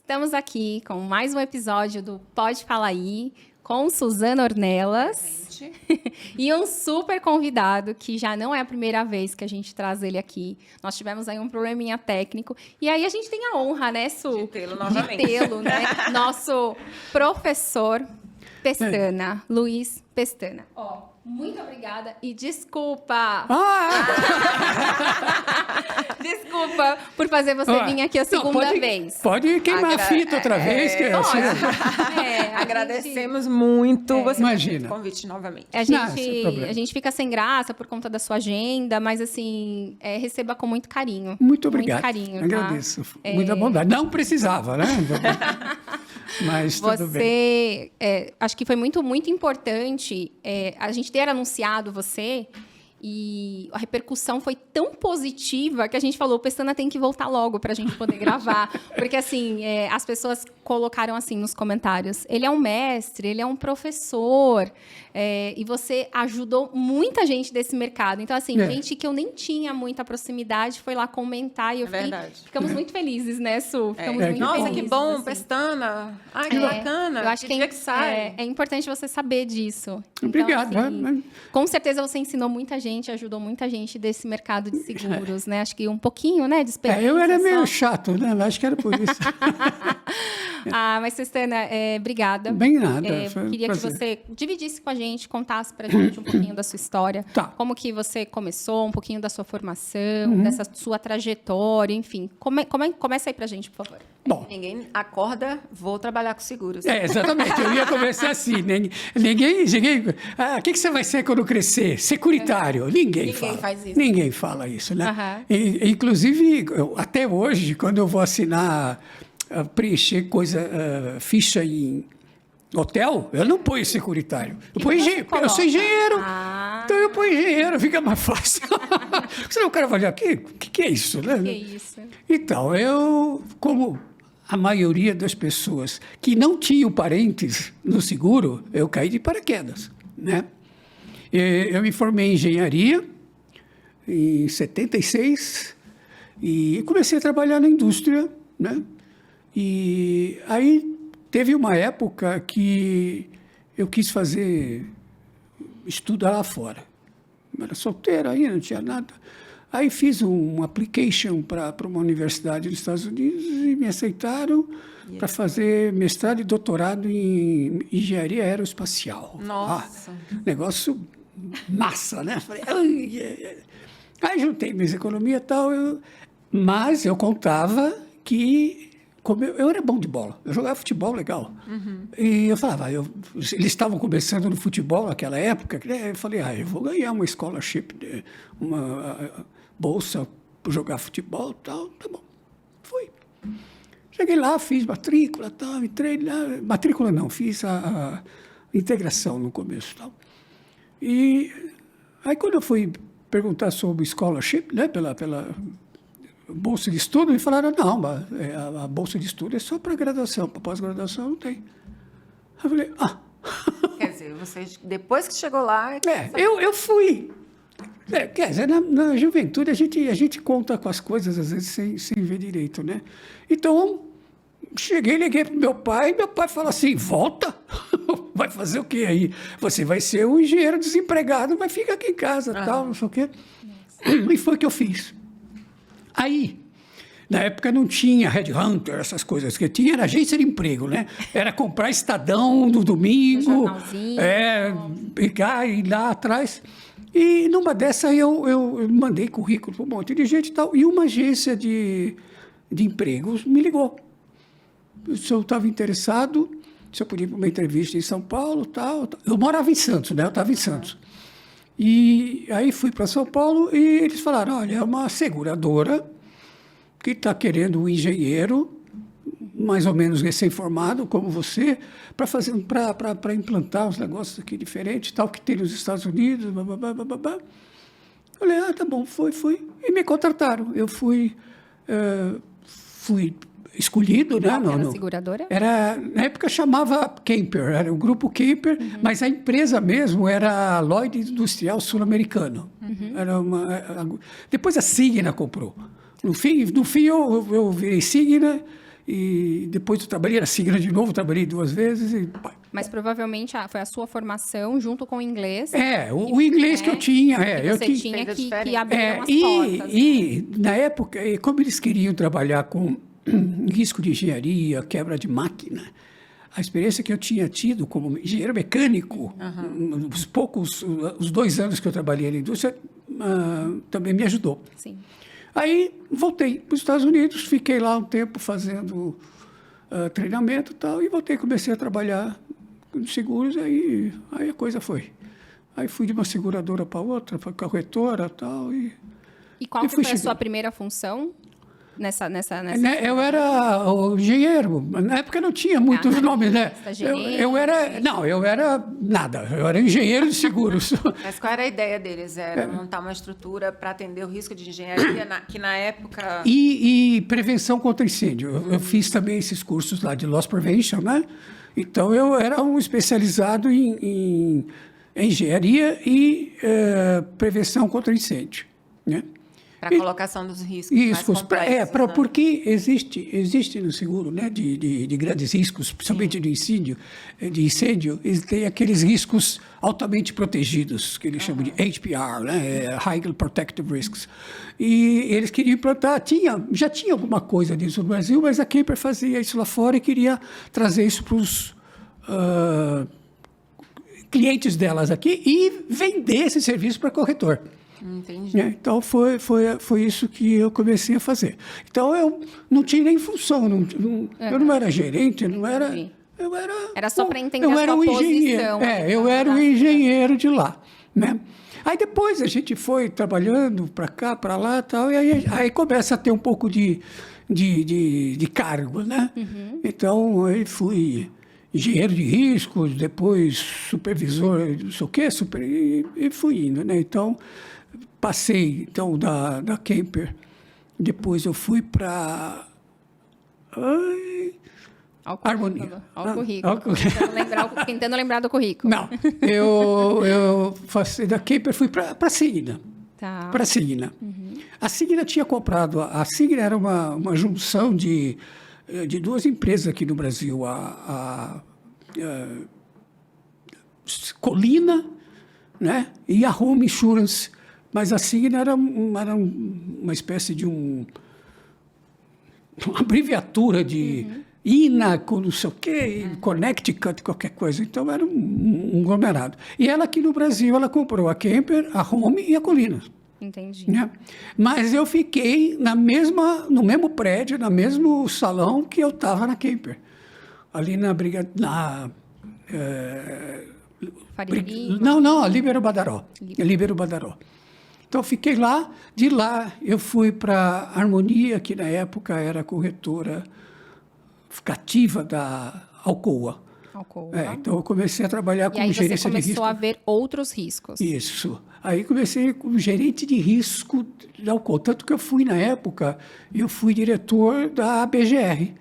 Estamos aqui com mais um episódio do Pode Falar Aí, com Suzana Ornelas e um super convidado, que já não é a primeira vez que a gente traz ele aqui. Nós tivemos aí um probleminha técnico, e aí a gente tem a honra, né, Su? De tê-lo novamente. De tê-lo, né? Nosso professor Pestana, Luiz Pestana. Ó, muito obrigada e desculpa. Desculpa por fazer você vir aqui a segunda vez. Pode queimar a fita outra vez. Que Pode. Agradecemos muito você Imagina. fazer o convite novamente. A Não, sem problema. gente fica sem graça por conta da sua agenda, mas assim, receba com muito carinho. Muito obrigado. Muito carinho, tá? Agradeço. Muita bondade. Não precisava, né? Mas tudo bem. Acho que foi muito, muito importante a gente ter anunciado você, e a repercussão foi tão positiva que a gente falou, o Pestana tem que voltar logo para a gente poder gravar. Porque, assim, as pessoas colocaram assim nos comentários, ele é um mestre, ele é um professor, e você ajudou muita gente desse mercado. Então, assim, gente que eu nem tinha muita proximidade foi lá comentar e eu ficamos muito felizes, né, Su? Ficamos muito Nossa, felizes, que bom, assim. Pestana. Ai, que bacana. Eu acho que sai. É importante você saber disso. Obrigado. Então, assim, com certeza você ensinou muita gente, ajudou muita gente desse mercado de seguros, né? Acho que um pouquinho, né, de experiência. Eu era meio só. chato, né? Acho que era por isso. Mas, Pestana, obrigada. Bem nada. Foi um queria que prazer. você dividisse com a gente, contasse pra gente um pouquinho da sua história. Tá. Como que você começou, um pouquinho da sua formação, dessa sua trajetória, enfim. Começa aí pra gente, por favor. Bom, Ninguém acorda, vou trabalhar com seguros. exatamente. Eu ia começar assim. Ninguém. O que você vai ser quando crescer? Securitário. Ninguém fala. faz isso. Ninguém fala isso, né? Aham. Inclusive, até hoje, quando eu vou assinar, preencher ficha em hotel, eu não ponho securitário. Eu ponho engenheiro. Eu sou engenheiro. Então eu ponho engenheiro, fica mais fácil. Senão o cara vai olhar aqui, o que é isso, né? Que isso? Então, eu, como a maioria das pessoas que não tinham parentes no seguro, eu caí de paraquedas, né? Eu me formei em engenharia em 76 e comecei a trabalhar na indústria, né? E aí teve uma época que eu quis estudar lá fora. Eu era solteiro ainda, não tinha nada. Aí fiz um application para uma universidade nos Estados Unidos e me aceitaram para fazer mestrado e doutorado em engenharia aeroespacial. Nossa. Negócio massa, né? Falei, aí juntei minhas economias e tal, mas eu contava que como eu era bom de bola, eu jogava futebol legal. E eu falava, eles estavam começando no futebol naquela época, eu falei, eu vou ganhar uma scholarship, uma bolsa para jogar futebol e tal, tá bom. Fui. Cheguei lá, fiz matrícula, tal, entrei lá, matrícula não, fiz a integração no começo e tal. E aí quando eu fui perguntar sobre scholarship, né, pela bolsa de estudo, me falaram, não, a bolsa de estudo é só para graduação, para pós-graduação não tem. Eu falei, Quer dizer, você, depois que chegou lá... eu fui. Quer dizer, na juventude a gente conta com as coisas, às vezes, sem ver direito, né? Então, cheguei, liguei para meu pai falou assim, volta? Vai fazer o quê aí? Você vai ser um engenheiro desempregado, mas fica aqui em casa, tal, não sei o quê. E foi o que eu fiz. Aí, na época não tinha headhunter, essas coisas, que tinha era agência de emprego, né? Era comprar Estadão no domingo, pegar e ir lá atrás. E numa dessa eu mandei currículo para um monte de gente e tal, e uma agência de empregos me ligou. Se eu estava interessado, se eu podia ir para uma entrevista em São Paulo, tal. Eu morava em Santos, né? Eu estava em Santos. E aí fui para São Paulo e eles falaram, olha, é uma seguradora que está querendo um engenheiro, mais ou menos recém-formado, como você, para implantar uns negócios aqui diferentes, tal, que tem nos Estados Unidos, babá. Falei, tá bom, foi. E me contrataram. Eu fui escolhido, né? Qual era a seguradora? Na época chamava Kemper, era o grupo Kemper, mas a empresa mesmo era a Lloyd Industrial Sul-Americano. Depois a Signa comprou. No fim eu virei Signa E depois eu trabalhei na Signa de novo, trabalhei 2 vezes. Mas provavelmente foi a sua formação junto com o inglês. O inglês que eu tinha. Eu você tinha que abrir umas portas. E na época, como eles queriam trabalhar com risco de engenharia, quebra de máquina, a experiência que eu tinha tido como engenheiro mecânico, os 2 anos que eu trabalhei na indústria, também me ajudou. Sim. Aí voltei para os Estados Unidos, fiquei lá um tempo fazendo treinamento e tal, e voltei, comecei a trabalhar com seguros, aí a coisa foi. Aí fui de uma seguradora para outra, para corretora e tal. E qual que foi a sua primeira função? Nessa... Eu era o engenheiro. Na época não tinha muitos nomes, né? Eu era nada. Eu era engenheiro de seguros. Mas qual era a ideia deles? Era montar uma estrutura para atender o risco de engenharia, que na época... E prevenção contra incêndio. Eu fiz também esses cursos lá de Loss Prevention, né? Então, eu era um especializado em engenharia e prevenção contra incêndio, né? Para a colocação dos riscos mais complexos. Né? Porque existe no seguro, né, de grandes riscos, principalmente de incêndio, tem aqueles riscos altamente protegidos, que eles chamam de HPR, né, Highly Protected Risks. E eles queriam implantar, já tinha alguma coisa disso no Brasil, mas a Kemper fazia isso lá fora e queria trazer isso para os clientes delas aqui e vender esse serviço para corretor. Entendi. Então, foi isso que eu comecei a fazer. Então, eu não tinha nem função, eu não era gerente, não era... Era só para entender a sua posição. Eu era o engenheiro de lá, né? Aí, depois, a gente foi trabalhando para cá, para lá e tal, e aí começa a ter um pouco de cargo, né? Uhum. Então, aí fui engenheiro de riscos, depois supervisor, não sei o quê, e fui indo, né? Então... Passei, então, da Kemper. Depois eu fui para... Harmonia. Olha o currículo. Tentando lembrar do currículo. Não, eu passei da Kemper, fui para a Signa. Tá. Para a Signa. Uhum. A Signa tinha comprado... A Signa era uma junção de 2 empresas aqui no Brasil. A Colina, né, e a Home Insurance. Mas a Signa era uma espécie de uma abreviatura de INA, com não sei o quê, Connecticut, qualquer coisa. Então, era um conglomerado. E ela aqui no Brasil, ela comprou a Kemper, a Home e a Colina. Entendi. Né? Mas eu fiquei no mesmo prédio, no mesmo salão que eu estava na Kemper. Ali na a Líbero Badaró. Então, fiquei lá. De lá, eu fui para a Harmonia, que na época era a corretora cativa da Alcoa. Então, eu comecei a trabalhar como gerência de risco. E aí você começou a ver outros riscos. Isso. Aí, comecei como gerente de risco da Alcoa. Tanto que eu fui, na época, eu fui diretor da ABGR.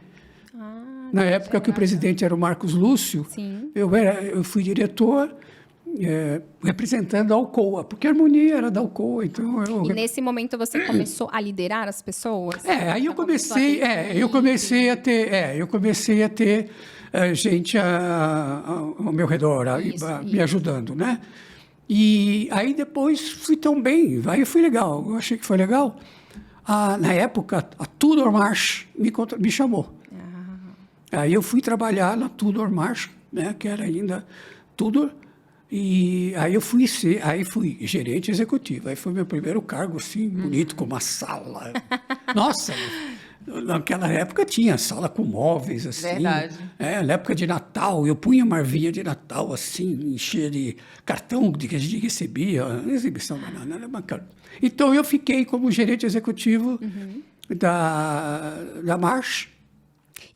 Na época que o presidente era o Marcos Lúcio, sim, eu fui diretor... representando a Alcoa, porque a Harmonia era da Alcoa, então... E nesse momento você começou a liderar as pessoas? Aí eu comecei a ter gente ao meu redor, me ajudando, né? E aí depois fui tão bem, aí foi legal, eu achei que foi legal. Na época, a Tudor Marsh me chamou. Aí eu fui trabalhar na Tudor Marsh, né, que era ainda Tudor. E aí fui gerente executivo. Aí foi meu primeiro cargo, assim, bonito, com uma sala. Nossa, naquela época tinha sala com móveis, assim. Verdade. Na época de Natal, eu punha uma arvinha de Natal, assim, cheia de cartão que a gente recebia. Exibição banana, era bacana. Então, eu fiquei como gerente executivo da Marsh.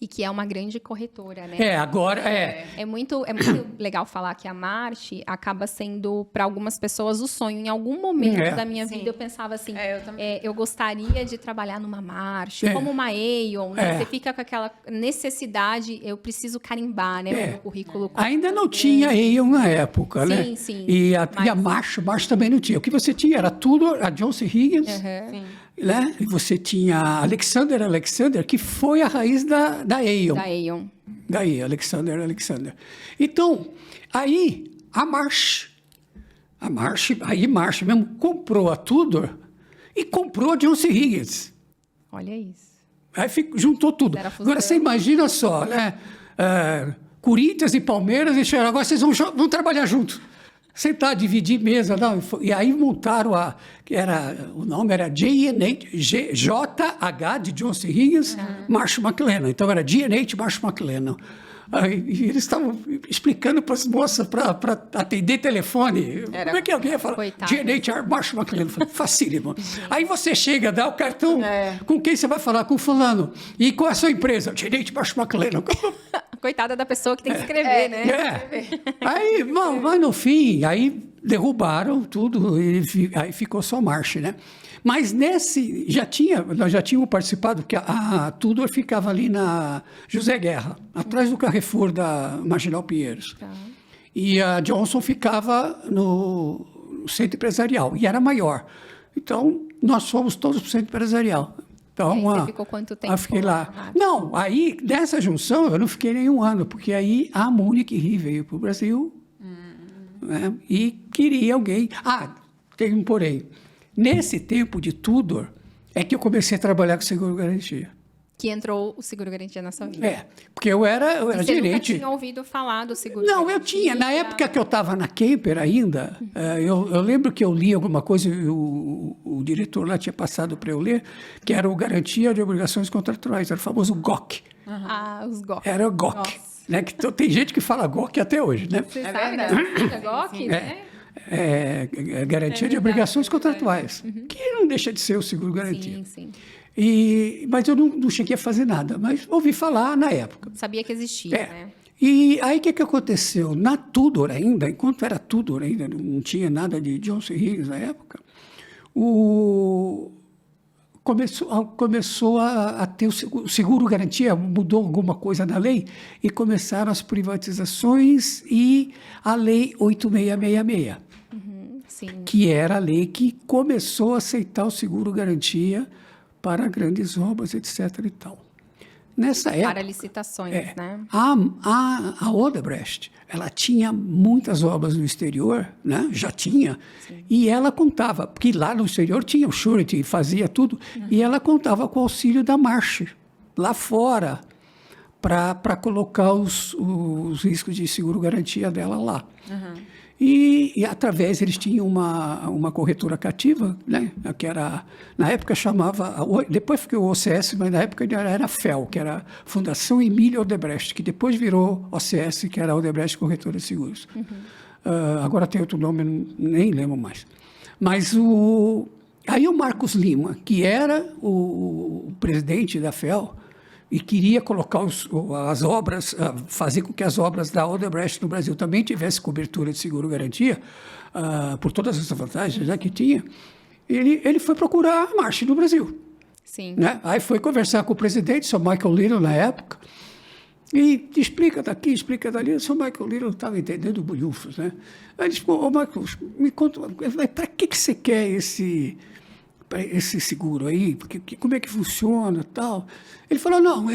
E que é uma grande corretora, né? Agora É muito legal falar que a Marsh acaba sendo, para algumas pessoas, o sonho. Em algum momento da minha vida, eu pensava assim, eu gostaria de trabalhar numa Marsh, como uma Aon, né? Você fica com aquela necessidade, eu preciso carimbar, né? O meu currículo. Ainda não tinha Aon na época, né? Sim. E a Marsh também não tinha. O que você tinha era tudo, a Johnson Higgins, né? E você tinha Alexander, que foi a raiz da Aeon. Da Aeon. Daí, Alexander. Então, aí a Marsh mesmo comprou a Tudor e comprou a Johnson Higgins. Olha isso. Aí juntou tudo. Agora, você imagina só, né? Corinthians e Palmeiras, e agora vocês vão trabalhar juntos. Sentar, dividir mesa, não. E aí montaram o nome era JH de Johnson Higgins, Marsh McLennan. Então era G&H Marsh McLennan. Aí, e eles estavam explicando para as moças para atender telefone. Como é que alguém ia falar? G&H Marsh McLennan. Facílimo. Aí você chega, dá o cartão, com quem você vai falar? Com fulano. E qual é a sua empresa? G&H Marsh McLennan. Coitada da pessoa que tem que escrever, né? Aí, mas no fim, aí derrubaram tudo e aí ficou só Marsh, né? Mas nós já tínhamos participado, porque a Tudor ficava ali na José Guerra, atrás do Carrefour da Marginal Pinheiros. Tá. E a Johnson ficava no centro empresarial, e era maior. Então, nós fomos todos para o centro empresarial. Então, você ficou quanto tempo? Eu fiquei lá. Não, aí, dessa junção, eu não fiquei nenhum ano, porque aí a Munich Re veio para o Brasil, né, e queria alguém... tem um porém. Nesse tempo de Tudor, é que eu comecei a trabalhar com seguro-garantia. Que entrou o seguro-garantia na sua vida. Porque eu era gerente. Você nunca tinha ouvido falar do seguro-garantia? Não, eu tinha. Na época que eu estava na Kemper ainda, eu lembro que eu li alguma coisa, e o diretor lá tinha passado para eu ler, que era o Garantia de Obrigações Contratuais, era o famoso GOC. Os GOC. Era o GOC. Né? Tem gente que fala GOC até hoje, né? Você sabe da GOC, né? Garantia de Obrigações Contratuais, que não deixa de ser o seguro-garantia. Sim. Mas eu não cheguei a fazer nada, mas ouvi falar na época. Sabia que existia, né? E aí o que aconteceu? Na Tudor ainda, enquanto era Tudor ainda, não tinha nada de Johnson Higgins na época, começou a ter o seguro-garantia, mudou alguma coisa na lei, e começaram as privatizações e a Lei 8666. Sim. Que era a lei que começou a aceitar o seguro-garantia para grandes obras, etc. e tal. Nessa época... Para licitações, né? A Odebrecht, ela tinha muitas obras no exterior, né? Já tinha, e ela contava, porque lá no exterior tinha o surety, fazia tudo, e ela contava com o auxílio da Marsh, lá fora, para colocar os riscos de seguro-garantia dela lá. E através, eles tinham uma corretora cativa, né, que era, na época chamava, depois ficou o OCS, mas na época era a FEL, que era Fundação Emília Odebrecht, que depois virou OCS, que era a Odebrecht Corretora de Seguros. Agora tem outro nome, nem lembro mais. Mas aí o Marcos Lima, que era o presidente da FEL, e queria colocar as obras, fazer com que as obras da Odebrecht no Brasil também tivessem cobertura de seguro-garantia, por todas as vantagens, né, que tinha, ele foi procurar a Marsh no Brasil. Sim. Né? Aí foi conversar com o presidente, o Sr. Michael Little, na época, e explica daqui, explica dali. O Sr. Michael Little estava entendendo bolhufos, né? Aí ele disse, Michael, me conta, para que você quer esse seguro aí, porque, como é que funciona e tal. Ele falou, não,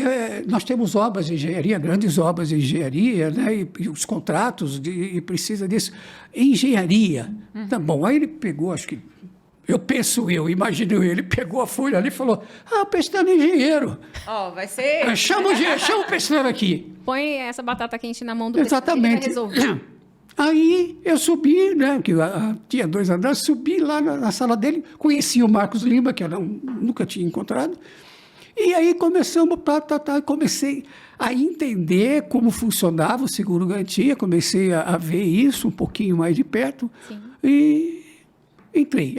nós temos obras de engenharia, grandes obras de engenharia, né, e os contratos, e precisa disso. Engenharia. Tá bom, aí ele pegou, acho que, imagino ele pegou a folha ali e falou, o Pestana é engenheiro. Vai ser... Chama o Pestana aqui. Põe essa batata quente na mão do Exatamente. Pestana, ele vai resolver. Aí eu subi, né, que tinha 2 andares, subi lá na sala dele, conheci o Marcos Lima, que eu nunca tinha encontrado, e aí começamos, comecei a entender como funcionava o seguro-garantia, comecei a ver isso um pouquinho mais de perto. Sim. E entrei.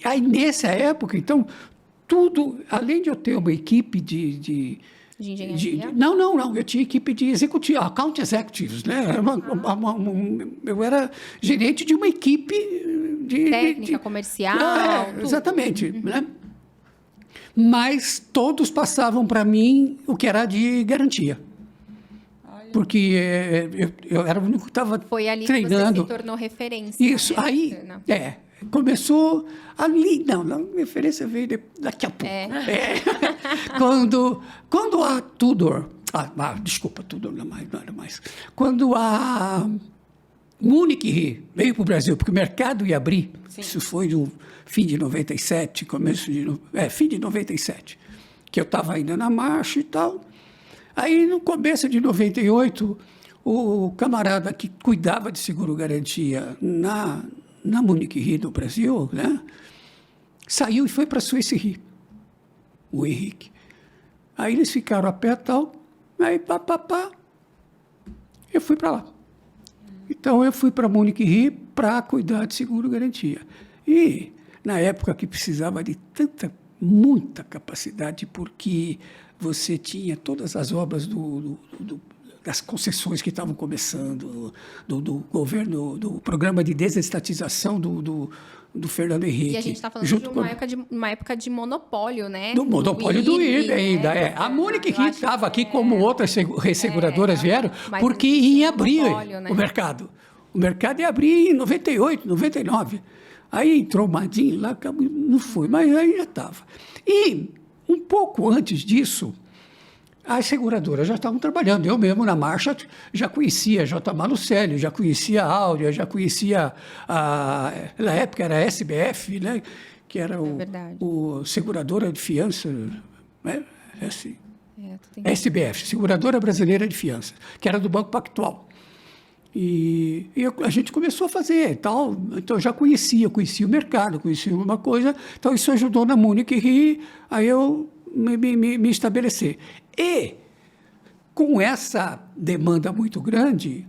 Aí nessa época, então, tudo, além de eu ter uma equipe de engenharia? Não. Eu tinha equipe de executivo, account executives, né? Eu era gerente de uma equipe de... Técnica, comercial. Exatamente, né? Mas todos passavam para mim o que era de garantia. Porque eu era o único que estava treinando. Foi ali que você se tornou referência. Isso, né? aí... Começou ali, não, a referência veio daqui a pouco. Quando a Tudor, desculpa, Tudor não era mais. Quando a Munich Re veio para o Brasil, porque o mercado ia abrir, isso foi no fim de 97, fim de 97, que eu estava ainda na marcha e tal. Aí, no começo de 98, o camarada que cuidava de seguro-garantia na Munich Re do Brasil, né, saiu e foi para a Swiss Re, o Henrique. Aí eles ficaram a pé e tal, aí eu fui para lá. Então, eu fui para a Munich Re para cuidar de seguro-garantia. E, na época que precisava de muita capacidade, porque você tinha todas as obras das concessões que estavam começando, do governo, do programa de desestatização do Fernando Henrique. E a gente está falando de uma época de monopólio, né? Do monopólio do IRB ainda. Né? A Munich Re estava aqui como outras resseguradoras vieram, porque ia abrir o mercado. O mercado ia abrir em 98, 99. Aí entrou o Madin lá, não foi, mas aí já estava. E um pouco antes disso, as seguradoras já estavam trabalhando. Eu mesmo, na marcha, já conhecia a J. Malucelli, já conhecia a Áurea, já conhecia na época era a SBF, né? Que era o seguradora de fiança, né? SBF, Seguradora Brasileira de Fiança, que era do Banco Pactual. E a gente começou a fazer tal. Então, eu já conhecia o mercado, conhecia alguma coisa. Então, isso ajudou na Munich Re a eu me estabelecer. E, com essa demanda muito grande,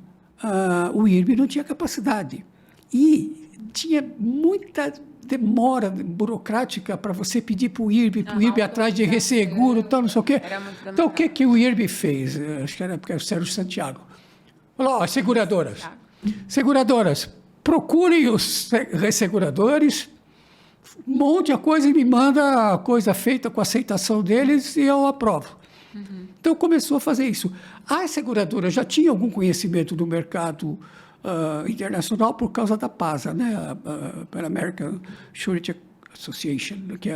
o IRB não tinha capacidade. E tinha muita demora burocrática para você pedir para o IRB, atrás de resseguro, tal, não sei o quê. Então, o que o IRB fez? Acho que era porque era o Sérgio Santiago. Falou, seguradoras, procurem os resseguradores, monte a coisa e me manda a coisa feita com a aceitação deles e eu aprovo. Então, começou a fazer isso. As seguradoras já tinham algum conhecimento do mercado internacional por causa da PASA, né? A American Surety Association, que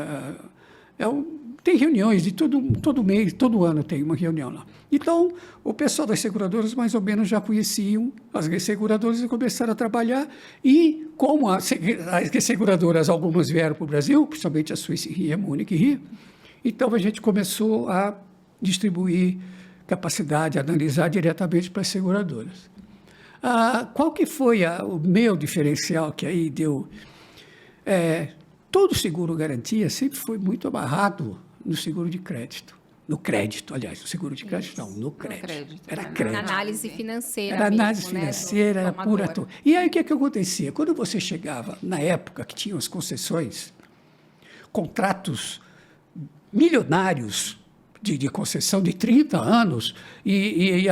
tem reuniões de todo mês, todo ano tem uma reunião lá. Então, o pessoal das seguradoras mais ou menos já conheciam as resseguradoras e começaram a trabalhar. E como as resseguradoras, algumas vieram para o Brasil, principalmente a Swiss Re e a Munich Re, então a gente começou a distribuir capacidade, analisar diretamente para as seguradoras. Qual que foi o meu diferencial que aí deu? Todo seguro-garantia sempre foi muito amarrado no seguro de crédito. No crédito, aliás, no seguro de crédito não, no crédito. Era crédito. Análise financeira. Era análise mesmo, financeira, né? era pura. E aí o que acontecia? Quando você chegava, na época que tinham as concessões, contratos milionários de concessão de 30 anos, e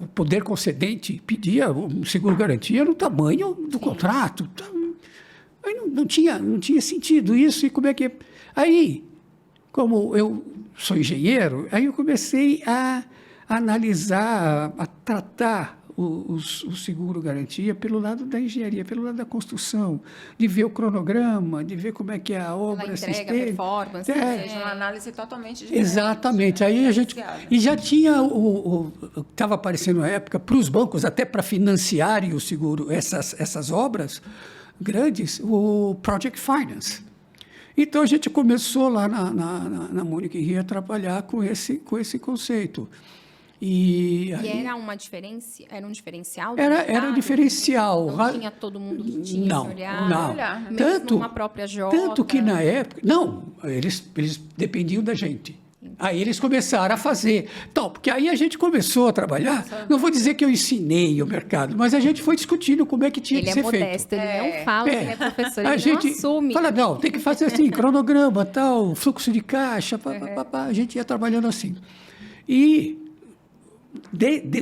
o poder concedente pedia um seguro-garantia no tamanho do contrato. Aí não tinha sentido isso, e como é que... Aí, como eu sou engenheiro, aí eu comecei a analisar, a tratar o seguro-garantia pelo lado da engenharia, pelo lado da construção, de ver o cronograma, de ver como é que a obra se estende. Performance. Uma análise totalmente diferente. Exatamente. Aí a gente... E já tinha estava aparecendo na época para os bancos, até para financiarem o seguro, essas obras grandes, o Project Finance. Então, a gente começou lá na Munich Re a trabalhar com esse conceito. E era uma diferença? Era um diferencial? Era um diferencial. Não tinha todo mundo que tinha não, esse olhar? Não. Mesmo uma própria Jota? Tanto que, na época... Não, eles dependiam da gente. Aí eles começaram a fazer. Então, porque aí a gente começou a trabalhar. Não vou dizer que eu ensinei o mercado, mas a gente foi discutindo como é que tinha que ser feito. Ele é modesto, ele não fala que ele é professor, ele gente não assume. Fala, não, tem que fazer assim, cronograma, tal, fluxo de caixa, a gente ia trabalhando assim. E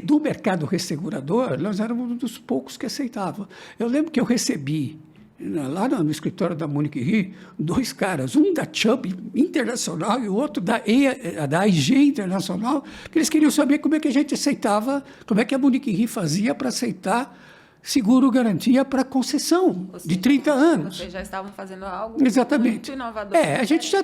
do mercado ressegurador, nós éramos um dos poucos que aceitavam. Eu lembro que eu recebi, lá no escritório da Munich Re, 2 caras, um da Chubb Internacional e o outro da AIG Internacional, porque eles queriam saber como é que a gente aceitava, como é que a Munich Re fazia para aceitar seguro-garantia para concessão Ou de seja, 30 anos. Vocês já estavam fazendo algo Exatamente. muito inovador. A gente já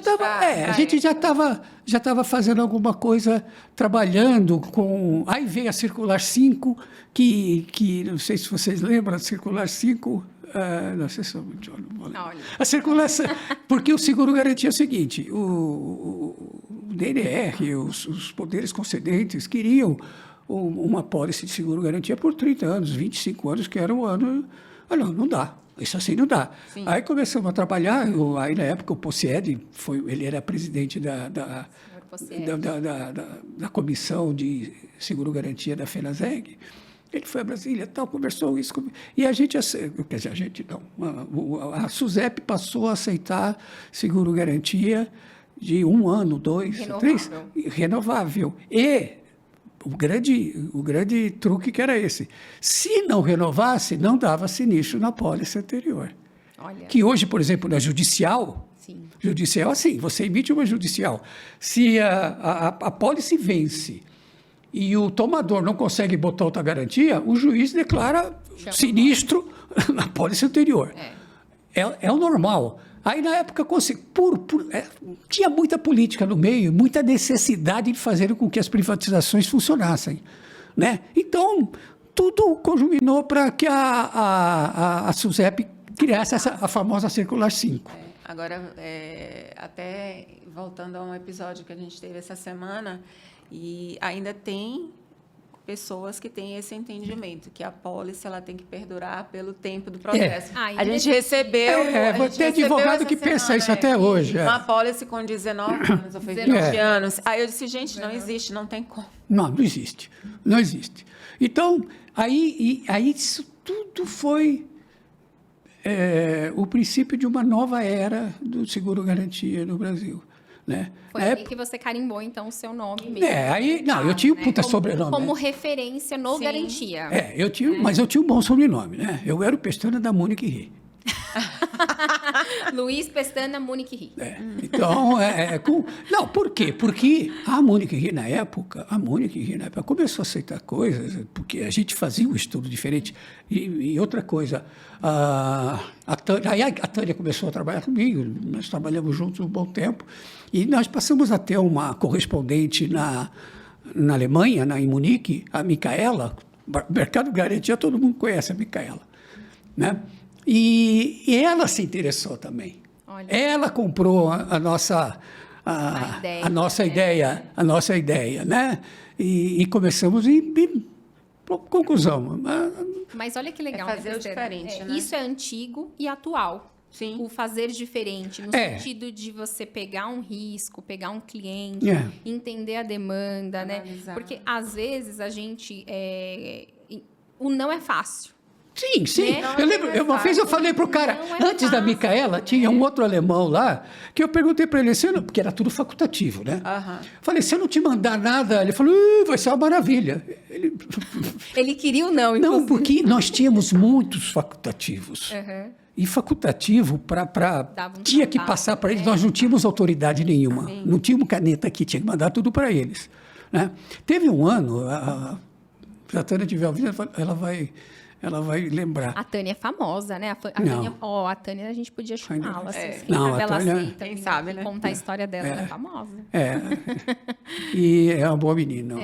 estava, já estava fazendo alguma coisa, trabalhando com. Aí veio a Circular 5, que não sei se vocês lembram, a Circular 5. Não sei se eu não lembro. Olha. A Circular, porque o seguro-garantia é o seguinte: o DNR, os poderes concedentes queriam uma apólice de seguro-garantia por 30 anos, 25 anos, que era o ano. Não dá. Isso assim não dá. Sim. Aí começamos a trabalhar, aí na época o Possiede, ele era presidente da comissão de seguro-garantia da FENASEG. Ele foi a Brasília, tal, conversou isso. E a gente, quer dizer, a gente não. A SUSEP passou a aceitar seguro-garantia de 1 ano, 2, 3, renovável. E o grande truque que era esse. Se não renovasse, não dava sinistro na pólice anterior. Olha. Que hoje, por exemplo, na judicial, Sim. judicial assim, você emite uma judicial. Se a pólice vence e o tomador não consegue botar outra garantia, o juiz declara sinistro na pólice anterior. É o normal. Aí, na época, tinha muita política no meio, muita necessidade de fazer com que as privatizações funcionassem. Né? Então, tudo conjuminou para que a SUSEP criasse a famosa Circular 5. Agora, até voltando a um episódio que a gente teve essa semana, e ainda tem pessoas que têm esse entendimento, que a pólice ela tem que perdurar pelo tempo do processo. A gente recebeu... Tem advogado que pensa isso até hoje. Uma pólice com 19 anos, ou foi 20 anos. Aí eu disse, gente, não existe, não tem como. Não existe. Não existe. Então, aí isso tudo foi o princípio de uma nova era do seguro-garantia no Brasil. Né? Foi aí que você carimbou, então, o seu nome mesmo. Eu tinha um puta sobrenome. Como referência no Garantia. Mas eu tinha um bom sobrenome, né? Eu era o Pestana da Munique Ri. Luiz Pestana Munique Ri. Então, Não, por quê? Porque a Munique Ri, na época, começou a aceitar coisas, porque a gente fazia um estudo diferente. E outra coisa, a Tânia começou a trabalhar comigo, nós trabalhamos juntos um bom tempo, e nós passamos a ter uma correspondente na Alemanha, em Munique, a Micaela. Mercado Garantia, todo mundo conhece a Micaela, né? E ela se interessou também. Olha. Ela comprou a nossa ideia, né? E começamos conclusão. Mas olha que legal. Fazer o diferente, né? Isso é antigo e atual. Sim. O fazer diferente, no sentido de você pegar um risco, pegar um cliente, entender a demanda, analisar. Né? Porque, às vezes, a gente... o não é fácil. Sim. Né? Eu lembro, uma vez eu falei para o cara, antes da Micaela, tinha um outro alemão lá, que eu perguntei para ele, porque era tudo facultativo, né? Falei, se eu não te mandar nada, ele falou, vai ser uma maravilha. Ele queria ou não, inclusive. Não, porque nós tínhamos muitos facultativos. E facultativo, tinha que passar para eles, nós não tínhamos autoridade nenhuma. Sim. Não tínhamos caneta aqui, tinha que mandar tudo para eles. Né? Teve um ano, se a Tânia estiver ouvindo, ela vai lembrar. A Tânia é famosa, né? A Tânia a gente podia chamá-la. A Tânia, aceita, quem sabe, né? Contar a história dela, ela é famosa. E é uma boa menina.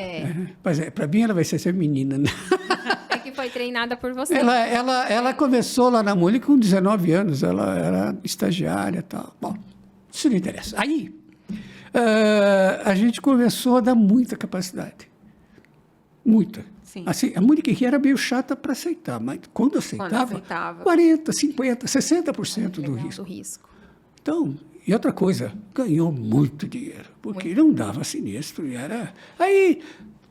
Mas para mim ela vai ser sempre menina, né? É que foi treinada por você. Ela começou lá na Mônica com 19 anos, ela era estagiária e tal. Bom, isso não interessa. Aí, a gente começou a dar muita capacidade. Muita. Sim. Assim, a Munique Ri era meio chata para aceitar, mas quando aceitava, 40%, 50%, 60% do risco. Então, e outra coisa, ganhou muito dinheiro, porque não dava sinistro. Aí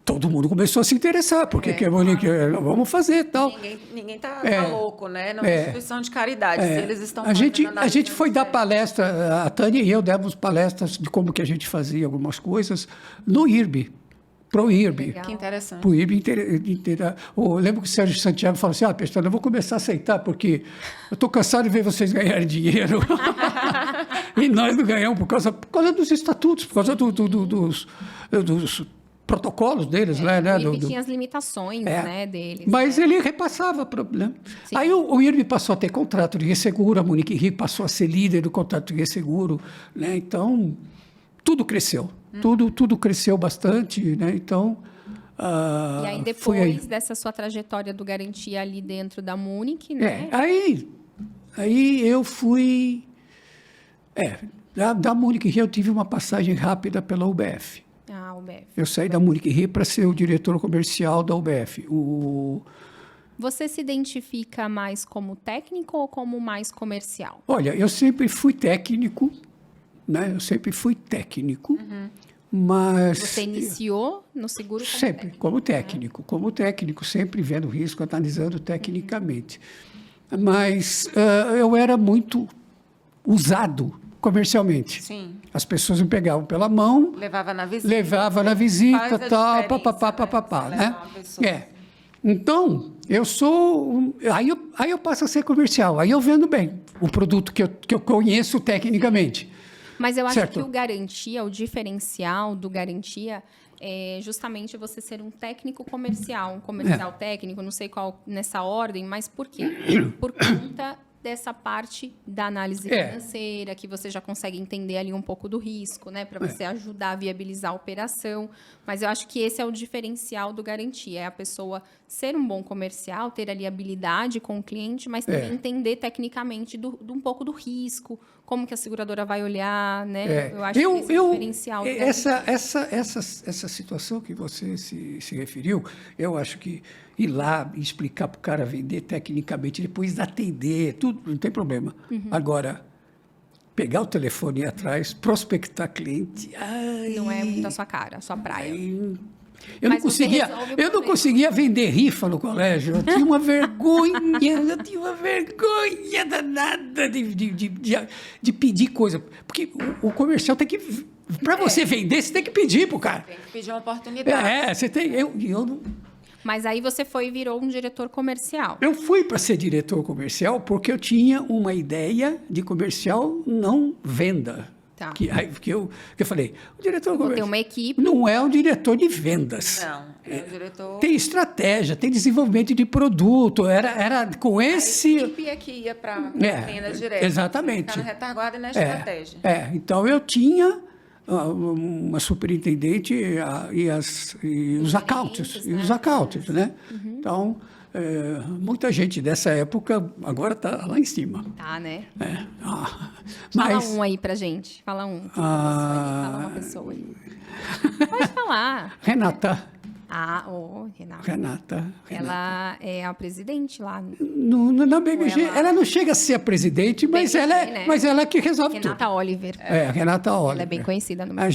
todo mundo começou a se interessar, porque que a Munique, vamos fazer e tal. Ninguém tá louco, né? Não é instituição de caridade, se eles estão a gente foi dar palestra, a Tânia e eu demos palestras de como que a gente fazia algumas coisas no IRB. Pro IRB. Que interessante. Pro IRB eu lembro que o Sérgio Santiago falou assim, Pestana, eu vou começar a aceitar, porque eu estou cansado de ver vocês ganharem dinheiro. E nós não ganhamos por causa dos estatutos, por causa protocolos deles, né? O IRB tinha as limitações, né, deles. Mas né? ele repassava problema. Sim. Aí o IRB passou a ter contrato de resseguro, a Munique Rio passou a ser líder do contrato de resseguro, né? Então, tudo cresceu. Tudo cresceu bastante, né? Então, E aí, depois dessa sua trajetória do Garantia ali dentro da Munique, né? Aí eu fui... Da Munique Rio eu tive uma passagem rápida pela UBF. Ah, UBF. Eu saí da Munique Rio para ser o diretor comercial da UBF. Você se identifica mais como técnico ou como mais comercial? Olha, eu sempre fui técnico, né? Eu sempre fui técnico, mas... Você iniciou no seguro como sempre técnico? como técnico, sempre vendo risco, analisando tecnicamente. Mas eu era muito usado comercialmente. Sim. As pessoas me pegavam pela mão, Levava na visita. Faz tal, papapá, né? Então, eu sou... Aí eu passo a ser comercial, aí eu vendo bem o produto que eu conheço tecnicamente. Mas eu acho Certo. que o Garantia, o diferencial do Garantia é justamente você ser um técnico comercial, um comercial técnico, não sei qual nessa ordem, mas por quê? Por conta dessa parte da análise financeira, que você já consegue entender ali um pouco do risco, né? Para você ajudar a viabilizar a operação. Mas eu acho que esse é o diferencial do Garantia. É a pessoa ser um bom comercial, ter ali habilidade com o cliente, mas também entender tecnicamente um pouco do risco, como que a seguradora vai olhar, né? Eu acho que esse é o diferencial do Garantia. Essa situação que você se referiu, eu acho que ir lá e explicar para o cara vender tecnicamente, depois atender, tudo, não tem problema. Agora, pegar o telefone e ir atrás, prospectar cliente... Não é muito a sua cara, a sua praia. Eu não conseguia vender rifa no colégio. Eu tinha uma vergonha, danada de pedir coisa. Porque o comercial tem que... Para você vender, você tem que pedir para o cara. Tem que pedir uma oportunidade. Você tem... Eu não... Mas aí você foi e virou um diretor comercial. Eu fui para ser diretor comercial porque eu tinha uma ideia de comercial não venda. Tá. Que eu falei, o diretor comercial... Tem uma equipe. Não é um diretor de vendas. Não, é um diretor... Tem estratégia, tem desenvolvimento de produto. Era com esse... A equipe é que ia para a venda direta. Exatamente. Ficar na retaguarda e na estratégia. Então, eu tinha uma superintendente e os accountants, né? Então, muita gente dessa época agora está lá em cima. Tá, né? Mas, fala um aí pra gente. Fala um. Fala uma pessoa aí. Pode falar. Renata. Renata. Ela é a presidente lá. Na BMG, ela não chega a ser a presidente, mas ela é que resolve Renata tudo. Oliver. Renata Oliver. Ela é bem conhecida no mercado.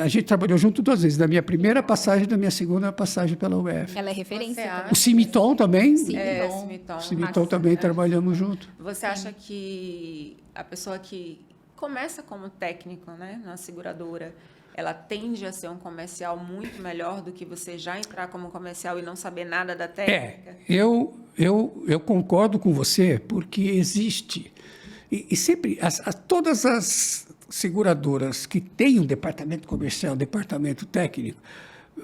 A gente trabalhou junto 2 vezes, da minha primeira passagem e da minha segunda passagem pela UF. Ela é referência. O Cimiton também. Cimiton também trabalhamos junto. Você acha que a pessoa que começa como técnico, né, na seguradora, ela tende a ser um comercial muito melhor do que você já entrar como comercial e não saber nada da técnica? Eu concordo com você, porque existe... E sempre, todas as seguradoras que têm um departamento comercial, um departamento técnico,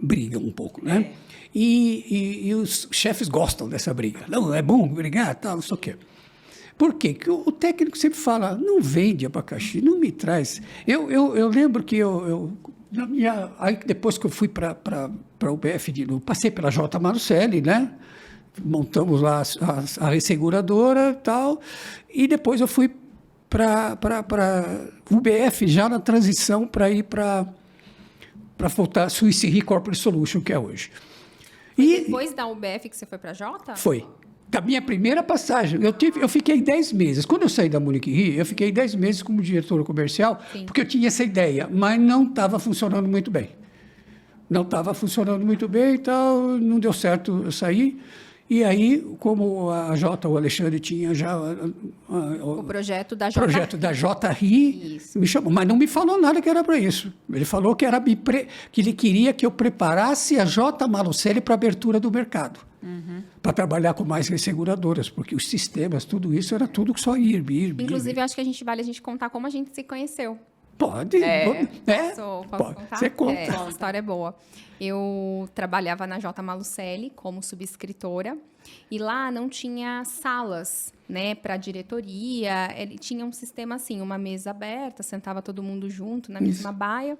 brigam um pouco, né? E os chefes gostam dessa briga. Não, é bom brigar, tal, não sei o quê. Por quê? Porque o técnico sempre fala, não vende abacaxi, não me traz. Eu lembro que aí depois que eu fui para a UBF, passei pela J. Marucelli, né? Montamos lá a resseguradora e tal, e depois eu fui para a UBF já na transição para ir para voltar a Swiss Re Corporate Solution, que é hoje. Depois da UBF que você foi para a J? Foi. Da minha primeira passagem, eu fiquei 10 meses. Quando eu saí da Munique Rio, eu fiquei 10 meses como diretor comercial, porque eu tinha essa ideia, mas não estava funcionando muito bem. Não estava funcionando muito bem e tal, não deu certo, eu saí. E aí, como a J, o Alexandre tinha já... o projeto da J. Projeto da JRI, me chamou, mas não me falou nada que era para isso. Ele falou que que ele queria que eu preparasse a J. Marucelli para a abertura do mercado. Para trabalhar com mais resseguradoras, porque os sistemas, tudo isso, era tudo só IRB. Inclusive, eu acho que vale a gente contar como a gente se conheceu. Pode. Posso Pode. contar? Você conta. Essa história é boa. Eu trabalhava na J. Malucelli como subscritora e lá não tinha salas, né, para diretoria. Ele tinha um sistema assim, uma mesa aberta, sentava todo mundo junto na mesma baia.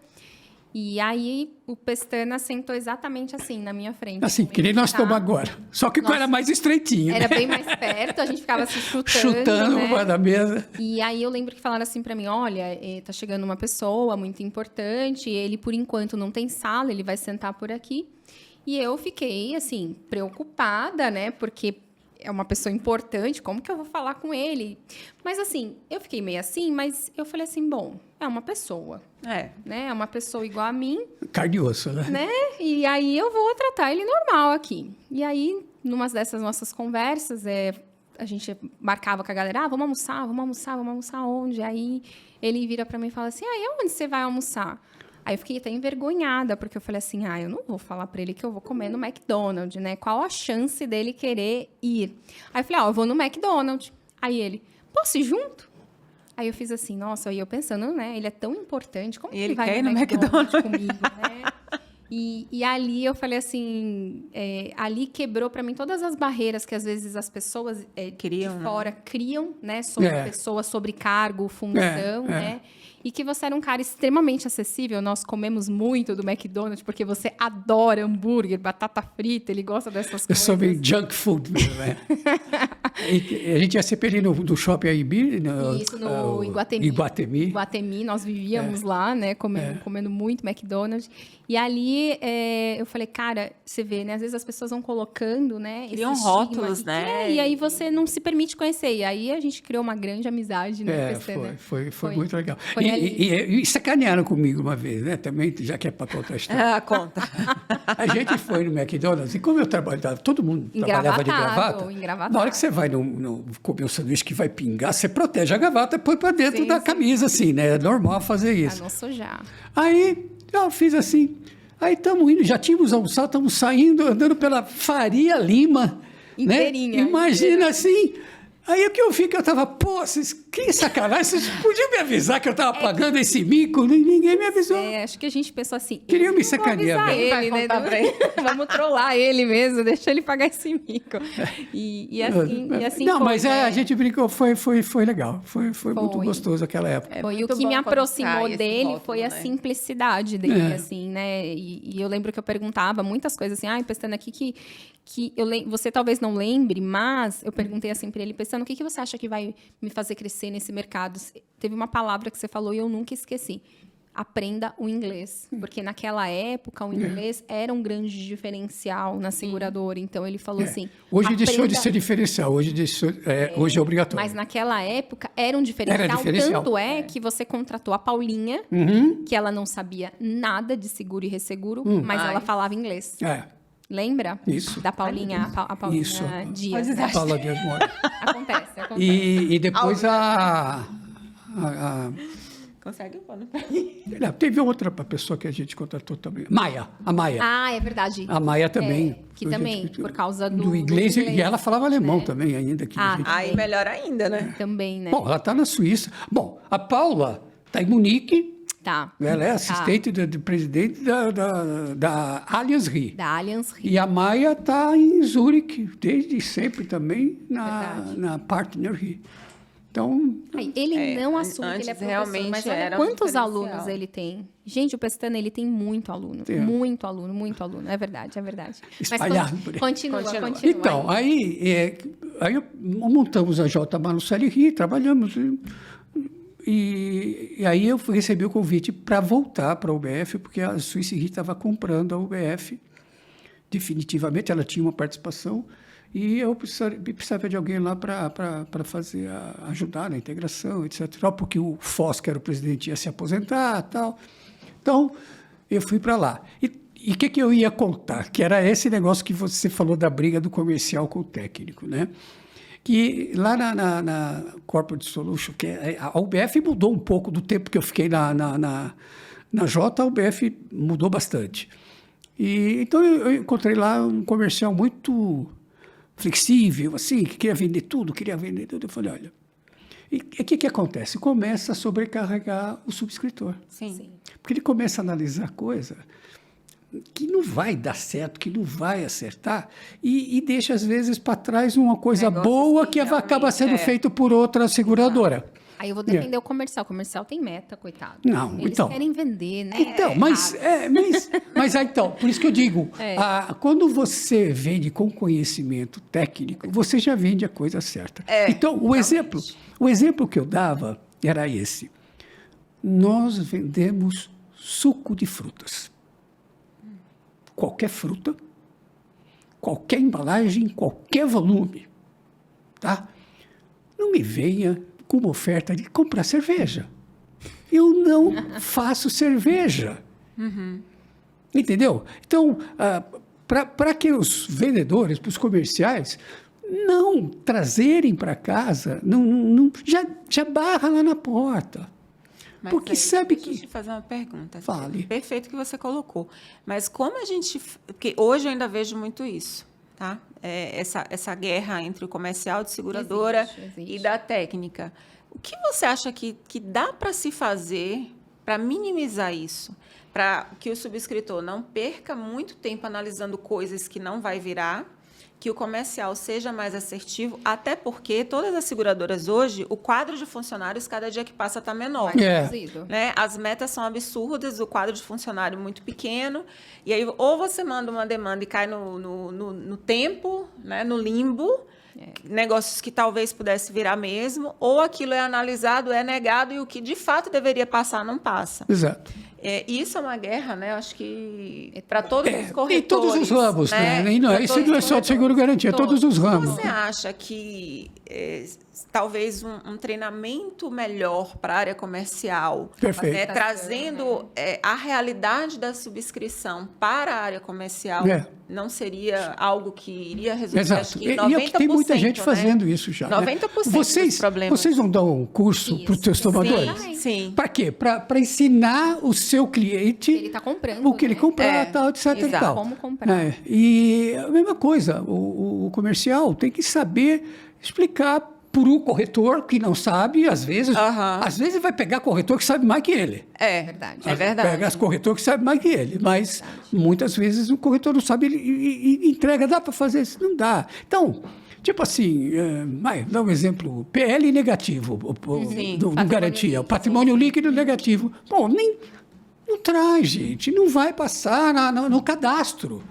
E aí o Pestana sentou exatamente assim na minha frente. Assim, que nem nós estamos agora. Só que era mais estreitinho. Era né? bem mais perto, a gente ficava se chutando. Chutando né? uma da mesa. E aí eu lembro que falaram assim pra mim, olha, tá chegando uma pessoa muito importante, ele por enquanto não tem sala, ele vai sentar por aqui. E eu fiquei, assim, preocupada, né, porque é uma pessoa importante, como que eu vou falar com ele? Mas assim, eu fiquei meio assim, mas eu falei assim, bom, é uma pessoa, né, é uma pessoa igual a mim. Carne e osso, né? E aí eu vou tratar ele normal aqui. E aí, numa dessas nossas conversas, a gente marcava com a galera, vamos almoçar onde? Aí ele vira pra mim e fala assim, e onde você vai almoçar? Aí eu fiquei até envergonhada, porque eu falei assim, eu não vou falar pra ele que eu vou comer no McDonald's, né? Qual a chance dele querer ir? Aí eu falei, eu vou no McDonald's. Aí ele, posso ir junto? Aí eu fiz assim, nossa, e eu pensando, né? Ele é tão importante, como que ele vai no McDonald's comigo, né? E ali eu falei assim, ali quebrou para mim todas as barreiras que às vezes as pessoas de fora criam, né? Sobre a pessoa, sobre cargo, função, né? E que você era um cara extremamente acessível. Nós comemos muito do McDonald's, porque você adora hambúrguer, batata frita, ele gosta dessas coisas. Eu sou meio junk food mesmo, né? A gente ia sempre ali no shopping Aibi, isso, no Iguatemi. Iguatemi, nós vivíamos lá, né? Comendo muito McDonald's. E ali eu falei, cara, você vê, né? Às vezes as pessoas vão colocando, né? Criam rótulos, né? E aí você não se permite conhecer. E aí a gente criou uma grande amizade, né? Foi muito legal. E sacanearam comigo uma vez, né? Também, já que é para contar a história. Conta. A gente foi no McDonald's e como eu trabalhava, todo mundo trabalhava de gravata. Na hora que você vai comer um sanduíche que vai pingar, você protege a gravata e põe para dentro da camisa, assim, né? É normal fazer isso. Pra não sujar. Aí eu fiz assim. Aí estamos indo, já tínhamos almoçado, estamos saindo, andando pela Faria Lima. Inteirinha. Né? Imagina assim. Aí o que eu vi que eu estava, que sacanagem, vocês podiam me avisar que eu estava pagando esse mico? Ninguém me avisou. Acho que a gente pensou assim, queriam me sacanear. Ele, né? Vamos trollar ele mesmo, deixa ele pagar esse mico. E assim não, foi, mas né? a gente brincou, foi legal, foi muito gostoso aquela época. Foi o que me aproximou dele foi a simplicidade dele, assim, né? E eu lembro que eu perguntava muitas coisas assim, Pestana, aqui que você talvez não lembre, mas eu perguntei assim para ele, Pestana, o que você acha que vai me fazer crescer nesse mercado? Teve uma palavra que você falou e eu nunca esqueci. Aprenda o inglês. Porque naquela época, o inglês era um grande diferencial na seguradora. Então, ele falou assim... Hoje deixou de ser diferencial. Hoje é obrigatório. Mas naquela época, era um diferencial. Era diferencial. Tanto que você contratou a Paulinha, que ela não sabia nada de seguro e resseguro, mas ela falava inglês. Lembra? Isso. Da Paulinha, a Paulinha Isso. Dias. A Paula Dias Moura. Acontece. E depois Consegue pôr no teve outra pessoa que a gente contratou também. A Maia. É verdade. A Maia também. Que também, por causa do inglês. E ela falava alemão também ainda. Aí melhor ainda, né? Também, né? Bom, ela está na Suíça. Bom, a Paula está em Munique. Tá. Ela é assistente do presidente da Allianz Re. Da Allianz Re. E a Maia está em Zurique, desde sempre também, na Partner Re. Então... Ele não assume que ele é professor, mas olha quantos alunos ele tem. Gente, o Pestana, ele tem muito aluno. Muito aluno. É verdade. Espalhado por aí. Continua. Então, aí montamos a J. Malucelli Re, trabalhamos... E aí eu recebi o convite para voltar para a UBF, porque a Swiss Re estava comprando a UBF. Definitivamente, ela tinha uma participação e eu precisava de alguém lá para ajudar na integração, etc. Porque o Foz, que era o presidente, ia se aposentar e tal. Então, eu fui para lá. E o que eu ia contar? Que era esse negócio que você falou da briga do comercial com o técnico, né? Que lá na Corporate Solution, que a UBF mudou um pouco do tempo que eu fiquei na J, a UBF mudou bastante. Então eu encontrei lá um comercial muito flexível, assim, que queria vender tudo. Eu falei, olha, E o que acontece? Começa a sobrecarregar o subscritor. Sim. Porque ele começa a analisar coisa que não vai dar certo, que não vai acertar, e deixa, às vezes, para trás uma coisa Negócios boa que que acaba realmente sendo feito por outra seguradora. Aí eu vou defender o comercial. O comercial tem meta, coitado. Não, Eles então. querem vender, né? Então, mas então, por isso que eu digo, quando você vende com conhecimento técnico, você já vende a coisa certa. Então, o exemplo que eu dava era esse. Nós vendemos suco de frutas. Qualquer fruta, qualquer embalagem, qualquer volume, tá? Não me venha com uma oferta de comprar cerveja. Eu não faço cerveja. Entendeu? Então, para que os vendedores, para os comerciais, não trazerem para casa, já barra lá na porta. Mas Porque aí, sabe deixa eu que... te fazer uma pergunta. Fale. Perfeito que você colocou. Mas como a gente... Porque hoje eu ainda vejo muito isso, tá? Essa guerra entre o comercial de seguradora Existe. e da técnica. O que você acha que dá para se fazer para minimizar isso? Para que o subscritor não perca muito tempo analisando coisas que não vai virar, que o comercial seja mais assertivo, até porque todas as seguradoras hoje, o quadro de funcionários, cada dia que passa, está menor. Reduzido. Né? As metas são absurdas, o quadro de funcionário muito pequeno, e aí ou você manda uma demanda e cai no tempo, né? No limbo, negócios que talvez pudesse virar mesmo, ou aquilo é analisado, é negado, e o que de fato deveria passar não passa. Exato. Isso é uma guerra, né? Acho que para todos os corretores. Em todos os ramos, né? E isso não é só de seguro-garantia, é todos os ramos. Você acha que talvez um treinamento melhor para a área comercial, Perfeito. trazendo a realidade da subscrição para a área comercial, não seria algo que iria resolver? Exato. Acho que E é que tem muita gente fazendo isso já. 90% dos problemas. Vocês vão dar um curso para os seus tomadores? Sim. Para quê? Para ensinar o seu cliente Ele está comprando. o que ele comprar, tal, etc. exato. E tal. Como comprar. E a mesma coisa, o comercial tem que saber explicar para o corretor que não sabe, às vezes vai pegar corretor que sabe mais que ele. É Verdade. É verdade. Pega as corretor que sabe mais que ele, mas muitas vezes o corretor não sabe e entrega. Dá para fazer isso? Não dá. Então, tipo assim, dá um exemplo, PL negativo, do garantia, o patrimônio líquido negativo. Bom, não traz, gente, não vai passar no cadastro.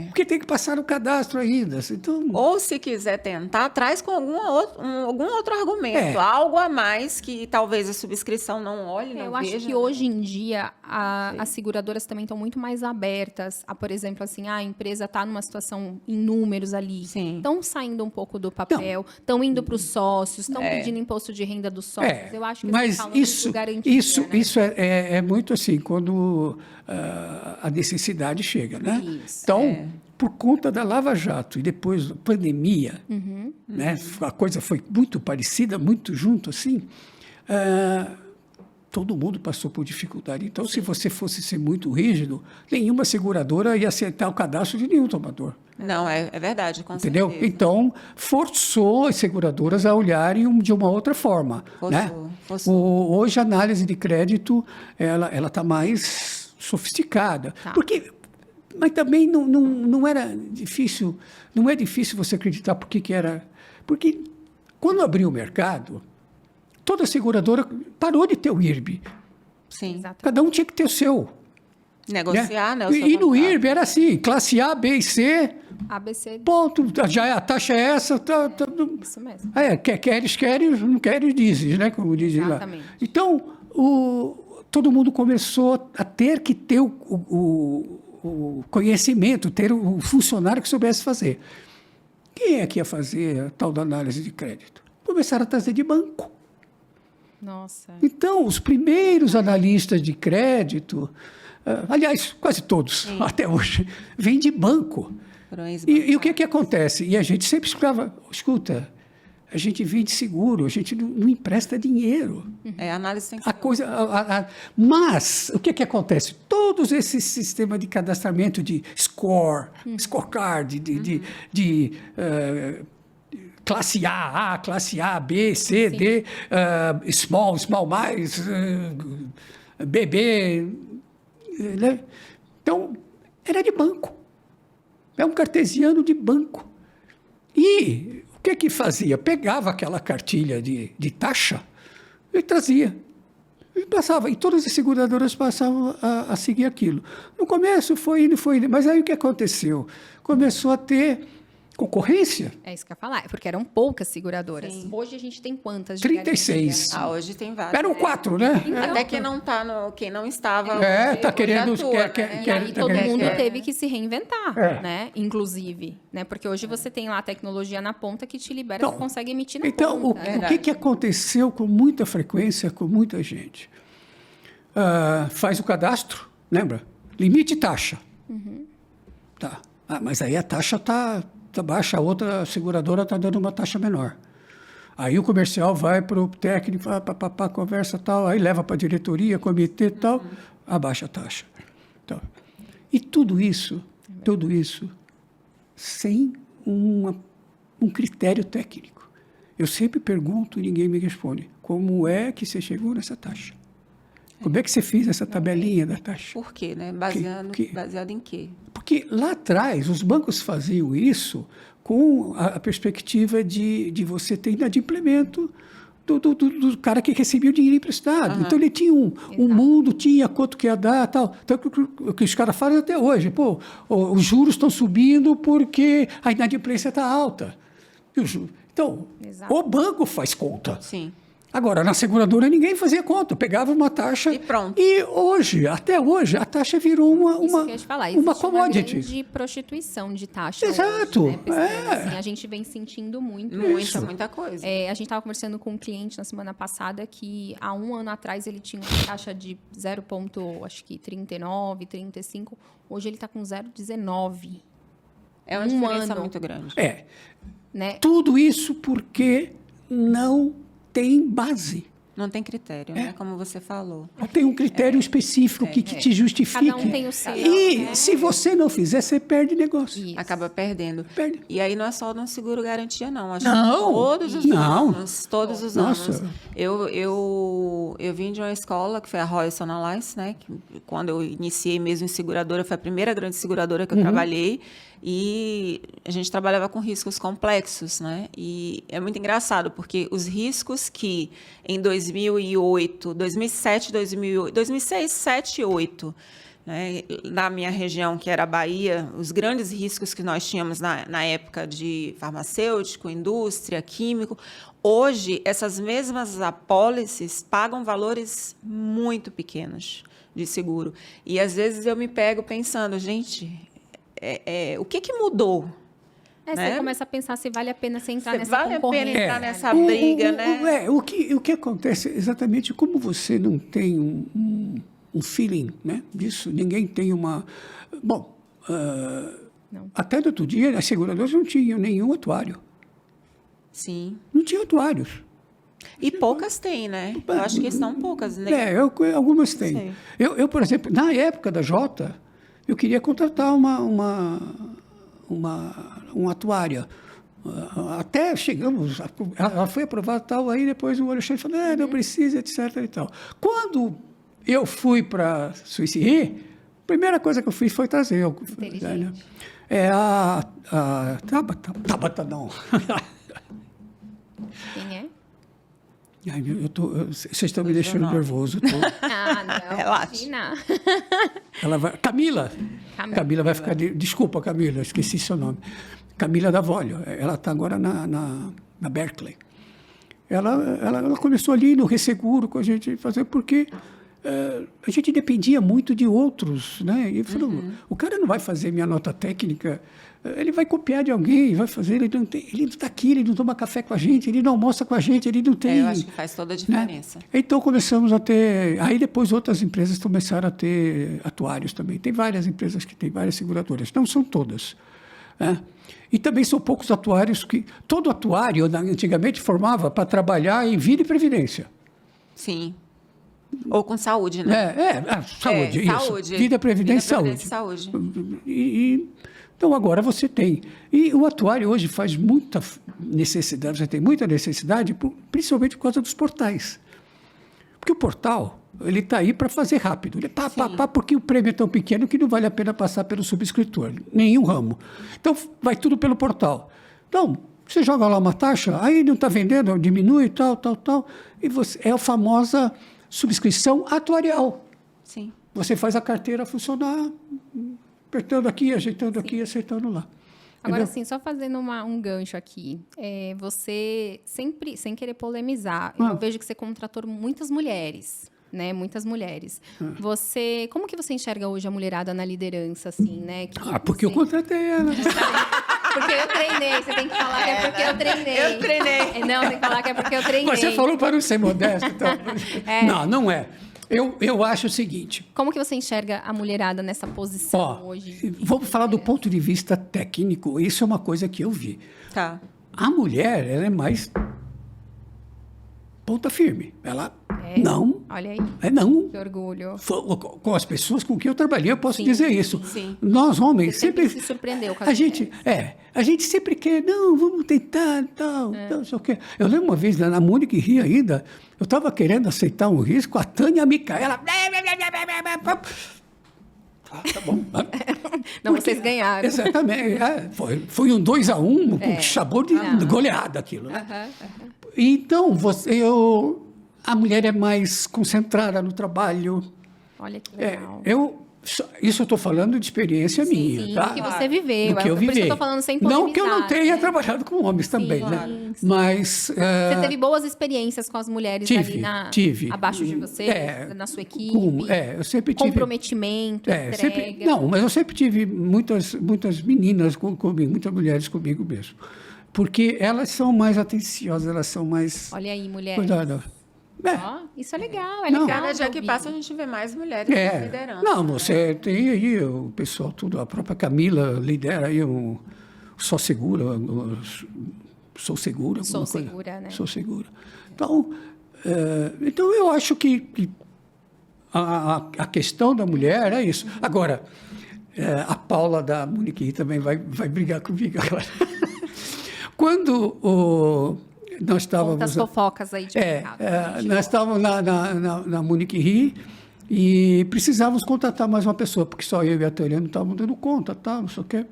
Porque tem que passar no cadastro ainda. Então... Ou, se quiser tentar, traz com algum outro argumento. Algo a mais que talvez a subscrição não olhe, não Eu veja. acho que hoje em dia as seguradoras também estão muito mais abertas a, por exemplo, assim, a empresa está numa situação em números ali. Sim. Estão saindo um pouco do papel, estão indo para os sócios, estão pedindo imposto de renda dos sócios. Eu acho que mas isso é muito assim, quando a necessidade chega, né? Isso. Então, por conta da Lava Jato e depois da pandemia, né, a coisa foi muito parecida, muito junto assim, todo mundo passou por dificuldade. Então, se você fosse ser muito rígido, nenhuma seguradora ia aceitar o cadastro de nenhum tomador. Não, é verdade, com Entendeu? certeza. Então, forçou as seguradoras a olharem de uma outra forma. Forçou. Hoje, a análise de crédito ela está mais sofisticada. Mas também não era difícil, não é difícil você acreditar por que era. Porque quando abriu o mercado, toda seguradora parou de ter o IRB. Sim. Exato. Cada um tinha que ter o seu. Negociar, né? E no IRB era assim, classe A, B e C, ABC, ponto, a taxa é essa. isso mesmo. Queres, não queres, dizes, né? Como dizem lá. Exatamente. Então, todo mundo começou a ter que ter o conhecimento, ter o funcionário que soubesse fazer. Quem é que ia fazer a tal da análise de crédito? Começaram a trazer de banco. Nossa. Então, os primeiros analistas de crédito, aliás, quase todos, até hoje, vêm de banco. E o que acontece? E a gente sempre escuta, a gente vende seguro, a gente não empresta dinheiro. A análise tem que Mas, o que acontece? Todos esses sistemas de cadastramento de scorecard, classe A, classe A, B, C, Sim. D, small mais, BB, né? Então, era de banco. É um cartesiano de banco. E o que fazia? Pegava aquela cartilha de taxa e trazia. E passava. E todas as seguradoras passavam a seguir aquilo. No começo foi indo. Mas aí o que aconteceu? Começou a ter concorrência. É isso que eu ia falar, porque eram poucas seguradoras. Sim. Hoje a gente tem quantas? 36. garantia? Hoje tem vários. Eram 4, né? Até quem não tá quem não estava. Tá querendo. atua, E aí tá todo querendo- mundo é. teve que se reinventar, É. né? Inclusive, né? Porque hoje você tem lá a tecnologia na ponta que te libera, Então, você consegue emitir na Então, ponta. o que aconteceu com muita frequência, com muita gente? Faz o cadastro, lembra? Limite taxa. Tá. Mas aí a taxa tá baixa, a outra seguradora está dando uma taxa menor. Aí o comercial vai para o técnico, conversa tal, aí leva para a diretoria, comitê tal, abaixa a taxa. Então, e tudo isso sem um critério técnico. Eu sempre pergunto e ninguém me responde. Como é que você chegou nessa taxa? Como é que você fez essa tabelinha da taxa? Por quê, né? Que- Baseado em quê? Porque lá atrás, os bancos faziam isso com a perspectiva de você ter inadimplemento do cara que recebia o dinheiro emprestado. Então, ele tinha um mundo, tinha quanto que ia dar, tal. Então, o que os caras fazem até hoje. Pô, os juros estão subindo porque a inadimplência está alta. Então, Exato. o banco faz conta. Sim. Agora, na seguradora, ninguém fazia conta. Pegava uma taxa... E pronto. E hoje, até hoje, a taxa virou Isso que eu ia te falar, existe uma commodity. grande prostituição de taxa Exato, hoje, né? Pessoal, é. assim, a gente vem sentindo muito Muita, muita coisa. A gente estava conversando com um cliente na semana passada que há um ano atrás ele tinha uma taxa de 0,39, 35. Hoje ele está com 0,19. É uma um diferença ano. muito grande. Né? Tudo isso porque não tem base. Não tem critério, né? Como você falou. Não tem um critério específico que te justifique. Cada um tem o seu, E né? se você não fizer, você perde negócio. Isso. Acaba perdendo. Perde. E aí não é só no seguro garantia, não. Acho Não, que todos os não. anos. Todos os Nossa. anos. Eu vim de uma escola que foi a Royal Alliance, né? Que, quando eu iniciei mesmo em seguradora, foi a primeira grande seguradora que eu trabalhei. E a gente trabalhava com riscos complexos, né? E é muito engraçado, porque os riscos que em 2008, 2007, 2008, 2006, 2007 e 2008, né, na minha região, que era a Bahia, os grandes riscos que nós tínhamos na época de farmacêutico, indústria, químico, hoje, essas mesmas apólices pagam valores muito pequenos de seguro. E, às vezes, eu me pego pensando, gente, o que mudou? Você né? começa a pensar se vale a pena você entrar nessa Vale a pena concorrência. entrar né? nessa briga, né? O que acontece exatamente, como você não tem um feeling, né, disso, ninguém tem uma... Bom, Não. até do outro dia, as seguradoras não tinham nenhum atuário. Sim. Não tinha atuários. E poucas têm, né? Eu acho que são poucas, né? Algumas têm. Sei. Eu, por exemplo, na época da Jota, eu queria contratar uma atuária. Até chegamos, ela foi aprovada e tal, aí depois o Alexandre falou, não precisa, etc. e tal. Quando eu fui para a Suíça Re, a primeira coisa que eu fiz foi trazer. Inteligente. A Tabata, não. Quem é? Ai, vocês estão me deixando nervoso. Ah, não. Relaxa. Imagina. Ela vai, Camila vai ficar... Desculpa, Camila, eu esqueci seu nome. Camila Davolio. Ela está agora na Berkeley. Ela começou ali no resseguro com a gente fazer, porque a gente dependia muito de outros, né? E falou, o cara não vai fazer minha nota técnica, ele vai copiar de alguém, vai fazer, ele não está aqui, ele não toma café com a gente, ele não almoça com a gente, ele não tem... Eu acho que faz toda a diferença. Né? Então começamos a ter... Aí depois outras empresas começaram a ter atuários também. Tem várias empresas que têm várias seguradoras, não são todas. Né? E também são poucos atuários que... Todo atuário, antigamente, formava para trabalhar em vida e previdência. Sim. Ou com saúde, né? Saúde, isso. Saúde. Vida, previdência e Saúde. Então, agora você tem. E o atuário hoje faz muita necessidade, você tem muita necessidade, principalmente por causa dos portais. Porque o portal, ele está aí para fazer rápido. Ele porque o prêmio é tão pequeno que não vale a pena passar pelo subscritor, nenhum ramo. Então, vai tudo pelo portal. Então, você joga lá uma taxa, aí não está vendendo, diminui, tal. E é a famosa subscrição atuarial. Sim. Você faz a carteira funcionar, apertando aqui, ajeitando aqui, acertando lá. Agora, Entendeu? assim, só fazendo um gancho aqui. Você sempre, sem querer polemizar, eu vejo que você contratou muitas mulheres, né? Muitas mulheres. Como que você enxerga hoje a mulherada na liderança, assim, né? Porque eu contratei ela. Porque eu treinei. Você tem que falar que é porque eu treinei. Eu treinei. Não, tem que falar que é porque eu treinei. Você falou para não ser modesto. Então. Não é. Eu acho o seguinte. Como que você enxerga a mulherada nessa posição hoje? Vamos falar do ponto de vista técnico. Isso é uma coisa que eu vi. Tá. A mulher, ela é mais ponta firme. Ela não. Olha aí. Não. Que orgulho. Com as pessoas com quem eu trabalhei, eu posso dizer isso. Sim. Nós, homens, Você sempre sempre... se surpreendeu com A gente sempre quer, não, vamos tentar, tal, não sei o quê. Eu lembro uma vez, na Múnich Rio ainda, eu estava querendo aceitar um risco, a Tânia e a Micaela... Tá bom. Não, vocês ganharam. Exatamente. Foi um 2-1, com sabor de goleada aquilo. Né? Então, a mulher é mais concentrada no trabalho. Olha que legal. Isso eu estou falando de experiência minha, tá? Do que você viveu. Do que eu Por isso que vivi. eu estou falando sem polemizar. Não que eu não tenha trabalhado com homens também, claro. né? Mas... Você teve boas experiências com as mulheres tive. abaixo de você, na sua equipe? Eu sempre tive... Comprometimento, entrega. Mas eu sempre tive muitas meninas comigo, muitas mulheres comigo mesmo. Porque elas são mais atenciosas, elas são mais... Olha aí, mulher. Cuidado. Isso é legal, Cada dia que passa, a gente vê mais mulheres liderando. Não, você tem aí o pessoal, tudo, a própria Camila lidera aí o Só Segura, Sou Segura. Sou Segura, né? Sou Segura. Então eu acho que a questão da mulher é isso. Agora, a Paula da Munique também vai brigar comigo agora. Quando nós estávamos... Conta as fofocas aí de mercado. Nós estávamos na Munique Rio e precisávamos contratar mais uma pessoa, porque só eu e a Tânia não estávamos dando conta, tal, não sei o quê.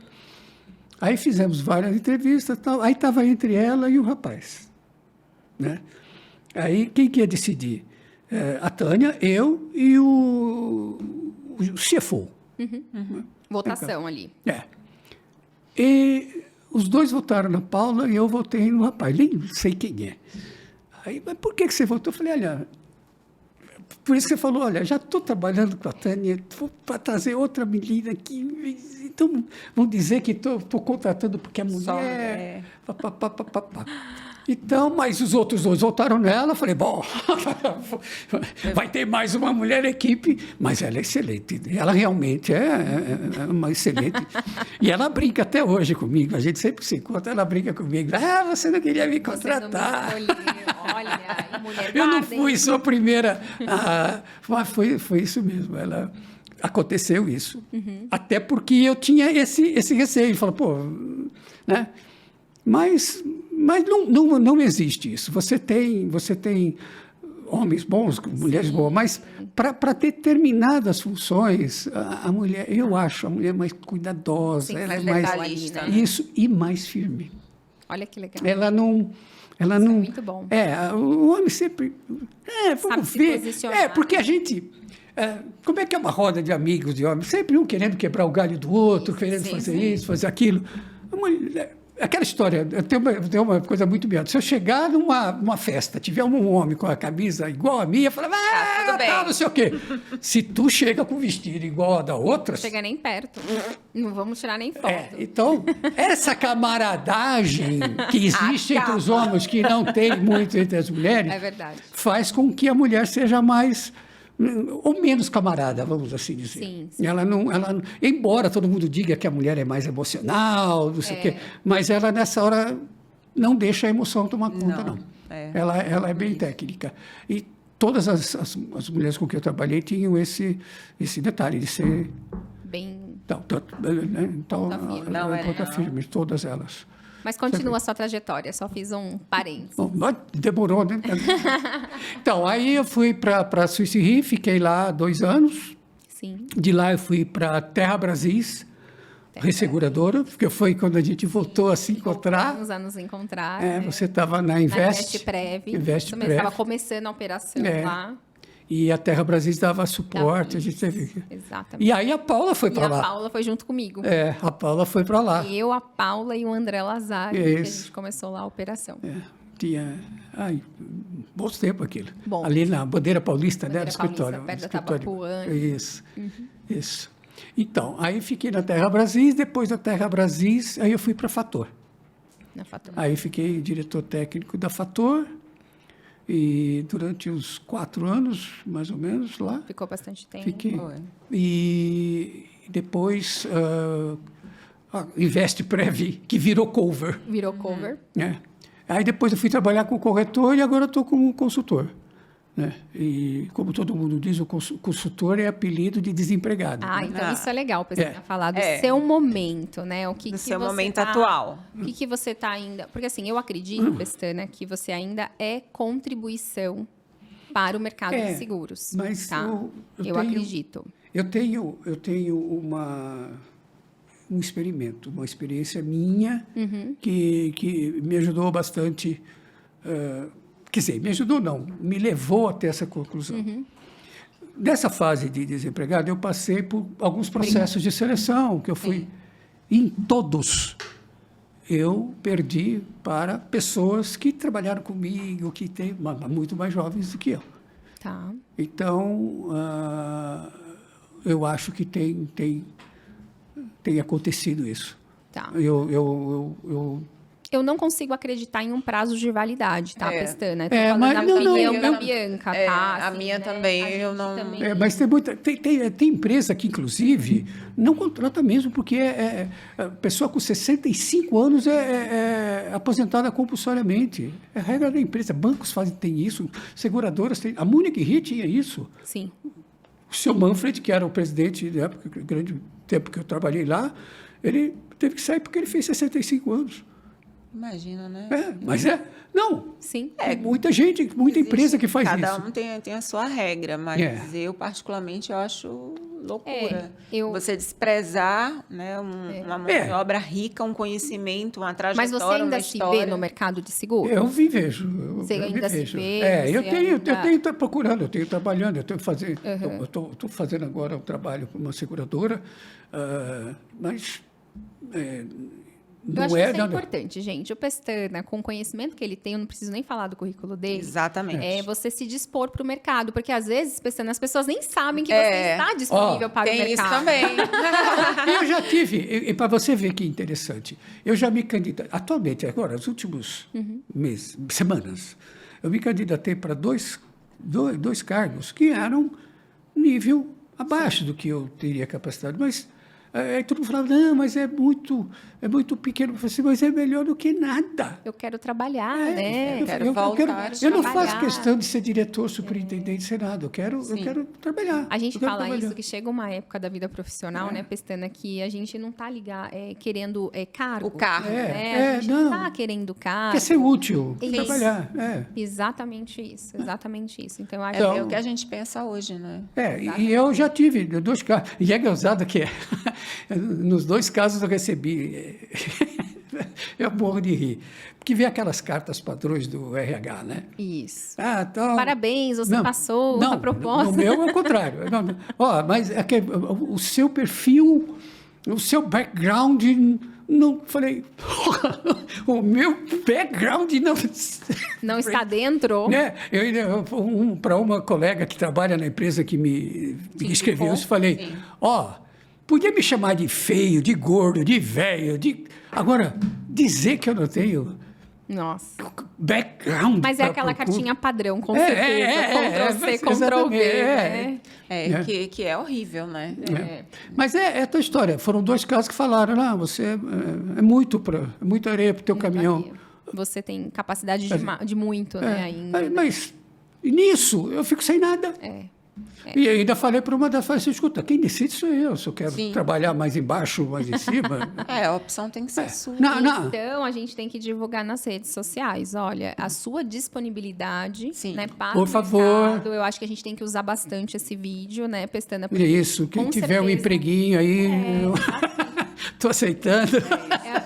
Aí fizemos várias entrevistas, tal. Aí estava entre ela e o rapaz. Né? Aí quem que ia decidir? A Tânia, eu e o CFO. Votação ali. E os dois votaram na Paula e eu votei no rapaz. Nem sei quem é. Aí, mas por que você votou? Eu falei, olha, por isso que você falou, olha, já estou trabalhando com a Tânia, vou para trazer outra menina aqui, então vão dizer que estou contratando porque é mulher. Então, mas os outros dois votaram nela, eu falei, bom, vai ter mais uma mulher na equipe, mas ela é excelente, ela realmente é uma excelente, e ela brinca até hoje comigo, a gente sempre se encontra, ela brinca comigo, você não queria me contratar. Olha, mulher eu não fui sua primeira, mas foi isso mesmo, aconteceu isso, até porque eu tinha esse receio, falou, né, mas não existe isso. Você tem homens bons, mulheres boas, mas para determinadas funções, a mulher, eu acho a mulher mais cuidadosa, ela é mais mais detalhista, né? Isso, e mais firme. Olha que legal. Ela não é muito bom. O homem sempre vamos ver. Porque a gente como é que é uma roda de amigos de homens? Sempre um querendo quebrar o galho do outro, querendo fazer isso, fazer aquilo. A mulher, aquela história, tem uma coisa muito bem. Se eu chegar numa festa, tiver um homem com a camisa igual a minha, eu falo, tudo bem. Não sei o quê. Se tu chega com o vestido igual a da outra... Não chega nem perto. Não vamos tirar nem foto. Então, essa camaradagem que existe entre os homens, que não tem muito entre as mulheres, faz com que a mulher seja mais... ou menos camarada, vamos assim dizer. Sim. Ela embora todo mundo diga que a mulher é mais emocional, não sei o quê, mas ela nessa hora não deixa a emoção tomar conta, não. Ela é bem técnica. E todas as mulheres com quem eu trabalhei tinham esse detalhe de ser... Bem... Então, Ponta firme. Não, ponta firme, todas elas. Mas continua a sua trajetória, só fiz um parênteses. Bom, mas demorou, né? Então, aí eu fui para a Suíça Re, fiquei lá 2 anos. Sim. De lá eu fui para Terra Brasis, resseguradora, porque foi quando a gente voltou a se encontrar. Voltamos a nos encontrar. Você estava na Na Invest. Investprev. Invest Isso mesmo, Prev. estava começando a operação lá. E a Terra Brasis dava suporte. A gente teve... Exatamente. E aí a Paula foi E para a lá. Paula foi junto comigo. A Paula foi para lá. Eu, a Paula e o André Lazari, que a Isso. gente começou lá a operação. Tinha... bons tempos aquilo. Bom. Ali na Bandeira Paulista, né? Bandeira Do escritório. Paulista, perto da escritório. Tabapuã. Isso. Isso. Então, aí fiquei na Terra Brasis, depois da Terra Brasis, aí eu fui para a Fator. Na Fator. Aí fiquei diretor técnico da Fator e durante uns 4 anos, mais ou menos, lá. Ficou bastante tempo. Fiquei. Foi. E depois a Investprev, que virou Cover. Virou cover. Né? Aí depois eu fui trabalhar com corretor e agora estou como consultor. Né? E como todo mundo diz, o consultor é apelido de desempregado. Ah, Né? então isso é legal, para É. falar do É. seu momento, né? O que Do que seu você momento tá- atual. O que você está ainda... Porque assim, eu acredito, Pestana, que você ainda é contribuição para o mercado de seguros. mas tá? eu Eu tenho- acredito. Eu tenho um experimento, uma experiência minha que me ajudou bastante. Quer dizer, me ajudou não, me levou até essa conclusão. Nessa fase de desempregado, eu passei por alguns processos de seleção, que eu fui em todos. Eu perdi para pessoas que trabalharam comigo, que têm muito mais jovens do que eu. Tá. Então, eu acho que tem acontecido isso. Tá. Eu Eu não consigo acreditar em um prazo de validade, tá, Pestana? Tô É, falando mas da não, opinião eu- da Bianca, tá? a minha também, a eu gente não- também- mas tem muita tem empresa que, inclusive, não contrata mesmo, porque a pessoa com 65 anos é aposentada compulsoriamente. É regra da empresa. Bancos tem isso, seguradoras têm. A Munich Re tinha isso. Sim. O seu Manfred, que era o presidente da época, grande tempo que eu trabalhei lá, ele teve que sair porque ele fez 65 anos. Imagina, né? Mas não. Sim. Tem muita gente, muita empresa que faz Cada isso. um tem a sua regra, mas eu, particularmente, eu acho loucura. Você desprezar, né, uma mão de obra rica, um conhecimento, uma Mas trajetória, você ainda uma se história. vê no mercado de seguro? Eu me vejo. Você eu me ainda se vejo. vê, Eu você tenho, ainda- eu tenho estou procurando, eu tenho trabalhando, eu tenho fazendo, eu estou fazendo agora um trabalho com uma seguradora, mas Eu não acho que isso é não, importante, gente. O Pestana, com o conhecimento que ele tem, eu não preciso nem falar do currículo dele. Exatamente. É você se dispor para o mercado, porque às vezes, Pestana, as pessoas nem sabem que você está disponível para o Tem mercado. isso também. Eu já tive, e para você ver que interessante, eu já me candidatei, atualmente, agora, nos últimos meses, semanas, eu me candidatei para dois cargos que eram nível abaixo do que eu teria capacidade, mas aí todo mundo falava, não, mas é muito pequeno. Eu falei assim, mas é melhor do que nada. Eu quero trabalhar, né? quero voltar Eu não trabalhar. faço questão de ser diretor, superintendente, ser nada. Eu quero trabalhar. A gente Eu quero fala trabalhar. isso, que chega uma época da vida profissional, né, Pestana, que a gente não está querendo cargo. O cargo. Né? A gente não não. está querendo cargo. Quer ser útil, Isso. trabalhar. Exatamente isso, exatamente isso. Então, eu acho É que o que a gente pensa hoje, né? E eu já tive 2 casos. E é gozado que nos 2 casos eu recebi. Eu morro de rir. Porque vem aquelas cartas padrões do RH, né? isso. Então, Parabéns, você passou a proposta. No meu é o contrário. Mas é que o seu perfil, o seu background, não falei. O meu background não. Não está dentro? Né? Para uma colega que trabalha na empresa que me escreveu isso, falei: podia me chamar de feio, de gordo, de velho, agora dizer que eu não tenho Nossa. background. Mas é pra aquela procura. cartinha padrão, com certeza. Ctrl-C, Ctrl-V, né? Que é horrível, né? Mas é a tua história. Foram 2 casos que falaram, você é muito areia para o teu caminhão. Você tem capacidade de muito, né, ainda. Mas E nisso, eu fico sem nada. É. E ainda falei para uma das falei, escuta, quem decide sou eu, se eu quero Sim. trabalhar mais embaixo, mais em cima. A opção tem que ser sua. Não. Então, a gente tem que divulgar nas redes sociais. Olha, a sua disponibilidade, Sim. né, para Por o favor. mercado. Eu acho que a gente tem que usar bastante esse vídeo, né, Pestana? Porque Isso, quem com tiver um certeza empreguinho aí, eu estou aceitando.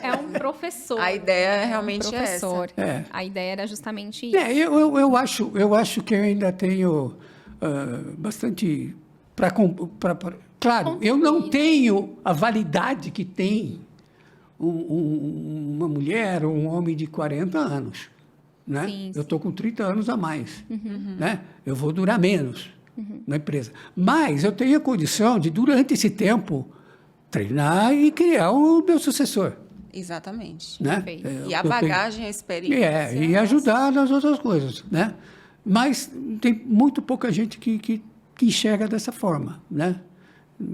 é um professor. A ideia né? realmente um professor. essa. É. A ideia era justamente isso. Eu acho que eu ainda tenho bastante para... Claro, eu não tenho a validade que tem uma mulher ou um homem de 40 anos. Né? Sim, Eu estou com 30 anos a mais. Né? Eu vou durar menos na empresa. Mas eu tenho a condição de, durante esse tempo, treinar e criar o meu sucessor. Exatamente. Né? Perfeito. E a Eu tenho- bagagem, a experiência. e ajudar nas outras coisas, né? Mas tem muito pouca gente que enxerga dessa forma, né?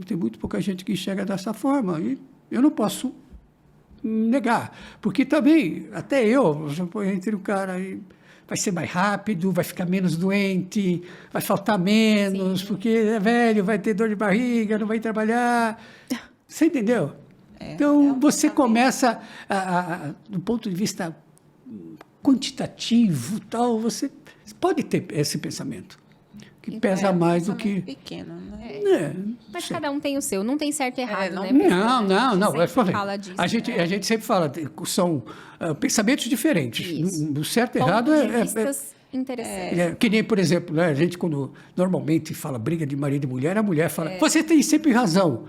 Tem muito pouca gente que enxerga dessa forma e eu não posso negar, porque também, até eu, já põe entre o cara e vai ser mais rápido, vai ficar menos doente, vai faltar menos, porque é velho, vai ter dor de barriga, não vai trabalhar. Você entendeu? Então, você começa, do ponto de vista quantitativo, tal, você pode ter esse pensamento, que pesa mais do que... Pequeno, né? Mas cada um tem o seu. Não tem certo e errado, não- né? Não. A gente sempre Falei, fala disso. a gente sempre fala, são pensamentos diferentes. Isso. O certo e Pontos errado de vistas interessantes. que nem, por exemplo, né, a gente quando normalmente fala briga de marido e mulher, a mulher fala, você tem sempre razão.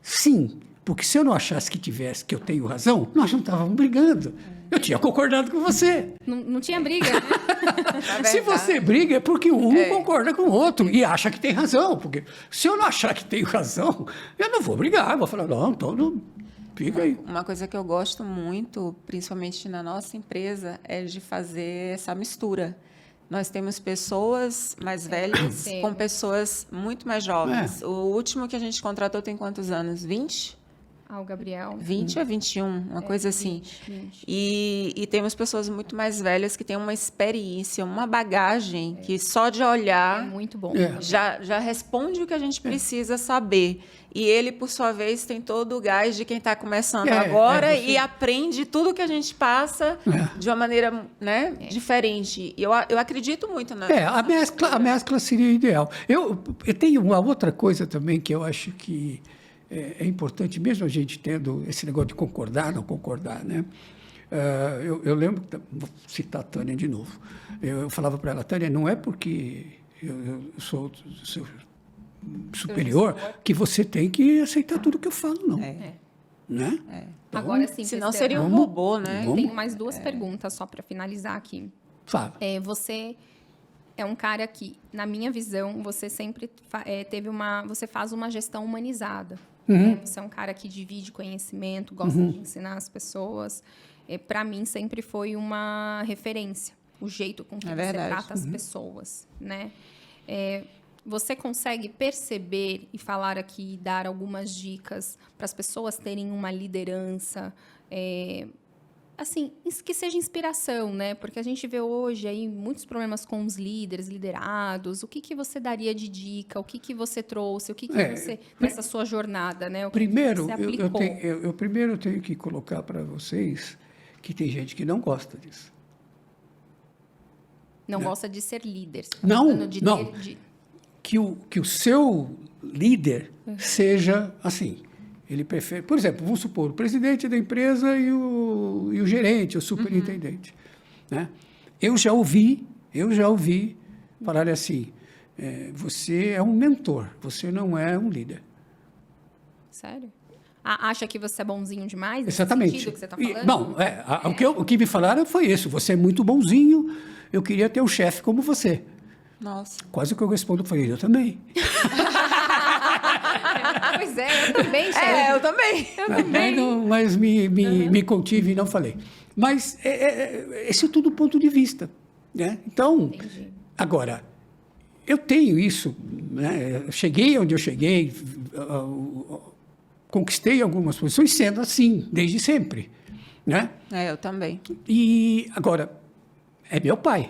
Sim, porque se eu não achasse que eu tenho razão, nós não estávamos brigando. Eu tinha concordado com você. Não tinha briga, né? Se você briga é porque um não concorda com o outro e acha que tem razão. Porque se eu não achar que tenho razão, eu não vou brigar. Eu vou falar, não, então não, fica aí. Uma coisa que eu gosto muito, principalmente na nossa empresa, é de fazer essa mistura. Nós temos pessoas mais velhas Sim. com pessoas muito mais jovens. O último que a gente contratou tem quantos anos? 20? Ah, o Gabriel. 20 a 21, uma coisa assim. 20. E temos pessoas muito mais velhas que têm uma experiência, uma bagagem que só de olhar Muito bom. já responde o que a gente precisa saber. E ele, por sua vez, tem todo o gás de quem está começando agora você- e aprende tudo que a gente passa de uma maneira, né, diferente. E eu acredito muito na... A mescla seria ideal. Eu tenho uma outra coisa também que eu acho que é importante, mesmo a gente tendo esse negócio de concordar, não concordar, né? Eu lembro, vou citar a Tânia de novo, eu falava para ela, Tânia, não é porque eu sou seu superior que você tem que aceitar tudo que eu falo, não. Né? Então, Agora sim, Senão Pestana, seria um Vamos- robô, né? vamos- tenho mais duas perguntas só para finalizar aqui. fala. Você é um cara que, na minha visão, você sempre você faz uma gestão humanizada. Né? Você é um cara que divide conhecimento, gosta de ensinar as pessoas. Para mim, sempre foi uma referência, o jeito com que você verdade. trata as pessoas, né? Você consegue perceber e falar aqui, dar algumas dicas para as pessoas terem uma liderança, assim, que seja inspiração, né? Porque a gente vê hoje aí muitos problemas com os líderes, liderados. O que você daria de dica? O que você trouxe? O que você, nessa sua jornada, né? O que Primeiro, você eu aplicou? primeiro tenho que colocar para vocês que tem gente que não gosta disso. Não gosta de ser líder. Você tá Não, falando de não. Que o seu líder seja assim. Ele prefere, por exemplo, vamos supor, o presidente da empresa e o gerente, o superintendente. Né? Eu já ouvi falar assim, você é um mentor, você não é um líder. Sério? Acha que você é bonzinho demais? Nesse Exatamente. sentido que você está E, falando? bom, o que me falaram foi isso, você é muito bonzinho, eu queria ter um chefe como você. Nossa. Quase o que eu respondo, falei, eu também. Pois é, eu também, chefe. Eu também. Mas me contive e não falei. Mas esse é tudo ponto de vista. Né? Então, Entendi. agora, eu tenho isso. Né? Eu cheguei onde eu cheguei, conquistei algumas posições sendo assim, desde sempre. Né? Eu também. E, agora, é meu pai.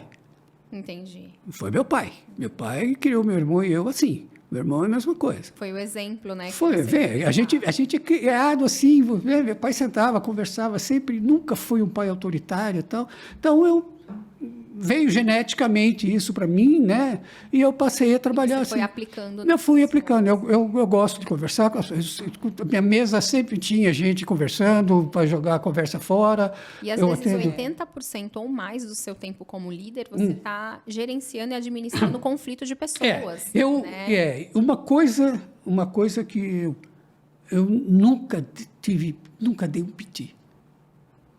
Entendi. Foi meu pai. Meu pai criou meu irmão e eu assim. Meu irmão é a mesma coisa. Foi o exemplo, né? que Foi, você vê, a gente é criado assim, meu pai sentava, conversava sempre, nunca foi um pai autoritário e tal. Então, veio geneticamente isso para mim, né? E eu passei a trabalhar Você assim. foi aplicando. Eu fui aplicando. Eu gosto de conversar. Minha mesa sempre tinha gente conversando para jogar a conversa fora. E às vezes 80% ou mais do seu tempo como líder, você está gerenciando e administrando conflito de pessoas. né? Uma coisa que eu nunca dei um piti.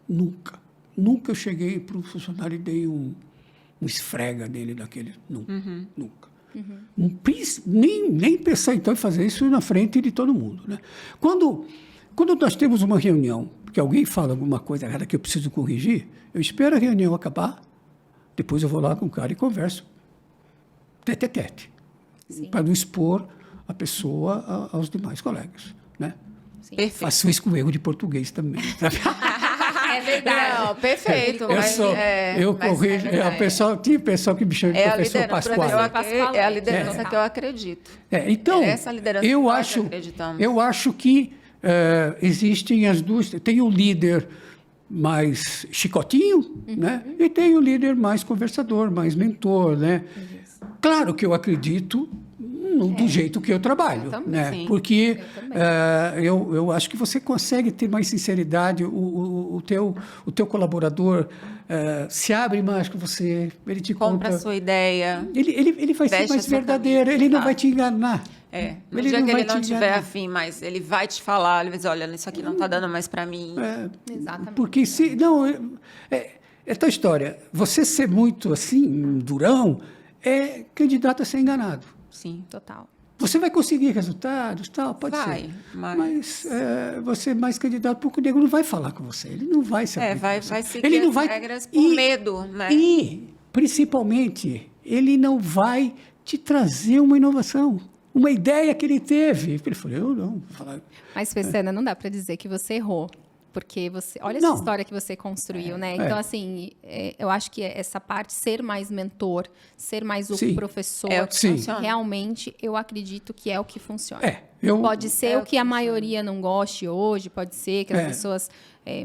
Nunca. Nunca eu cheguei para um funcionário e dei um esfrega nele daquele. Nunca. Nunca. Nem pensar, então, em fazer isso na frente de todo mundo. Né? Quando nós temos uma reunião, que alguém fala alguma coisa errada que eu preciso corrigir, eu espero a reunião acabar, depois eu vou lá com o cara e converso. Tete a tete. Para não expor a pessoa aos demais colegas. Né? Faço isso com erro de português também. É verdade. Não, perfeito. Eu corrijo. Tinha pessoal que me chama de professor Pascoal. É a liderança que eu acredito. Então, essa liderança eu que nós acho, acreditamos. eu acho que existem as duas. Tem o líder mais chicotinho, né? E tem o líder mais conversador, mais mentor, né? Claro que eu acredito do jeito que eu trabalho, né? Sim. Porque eu acho que você consegue ter mais sinceridade, o teu colaborador se abre mais com você, ele te compra conta, a sua ideia. Ele vai ser mais verdadeiro, ele não vai te enganar. No dia que ele não tiver afim, mas ele vai te falar, ele vai dizer, olha, isso aqui não está dando mais para mim. Exatamente. Porque se não é tua história. Você ser muito assim durão é candidato a ser enganado. Sim, total. Você vai conseguir resultados, tal, pode ser. Mas você é mais candidato porque o nego não vai falar com você. Ele não vai se abrir. Vai seguir as regras por medo, né? E, principalmente, ele não vai te trazer uma inovação. Uma ideia que ele teve. Ele falou, eu não. Vou falar. Mas, Pestana, não dá para dizer que você errou. Porque olha essa história que você construiu, né? Então, assim, eu acho que essa parte, ser mais mentor, ser mais o professor, realmente, eu acredito que é o que funciona. Pode ser o que a maioria não goste hoje, pode ser que as pessoas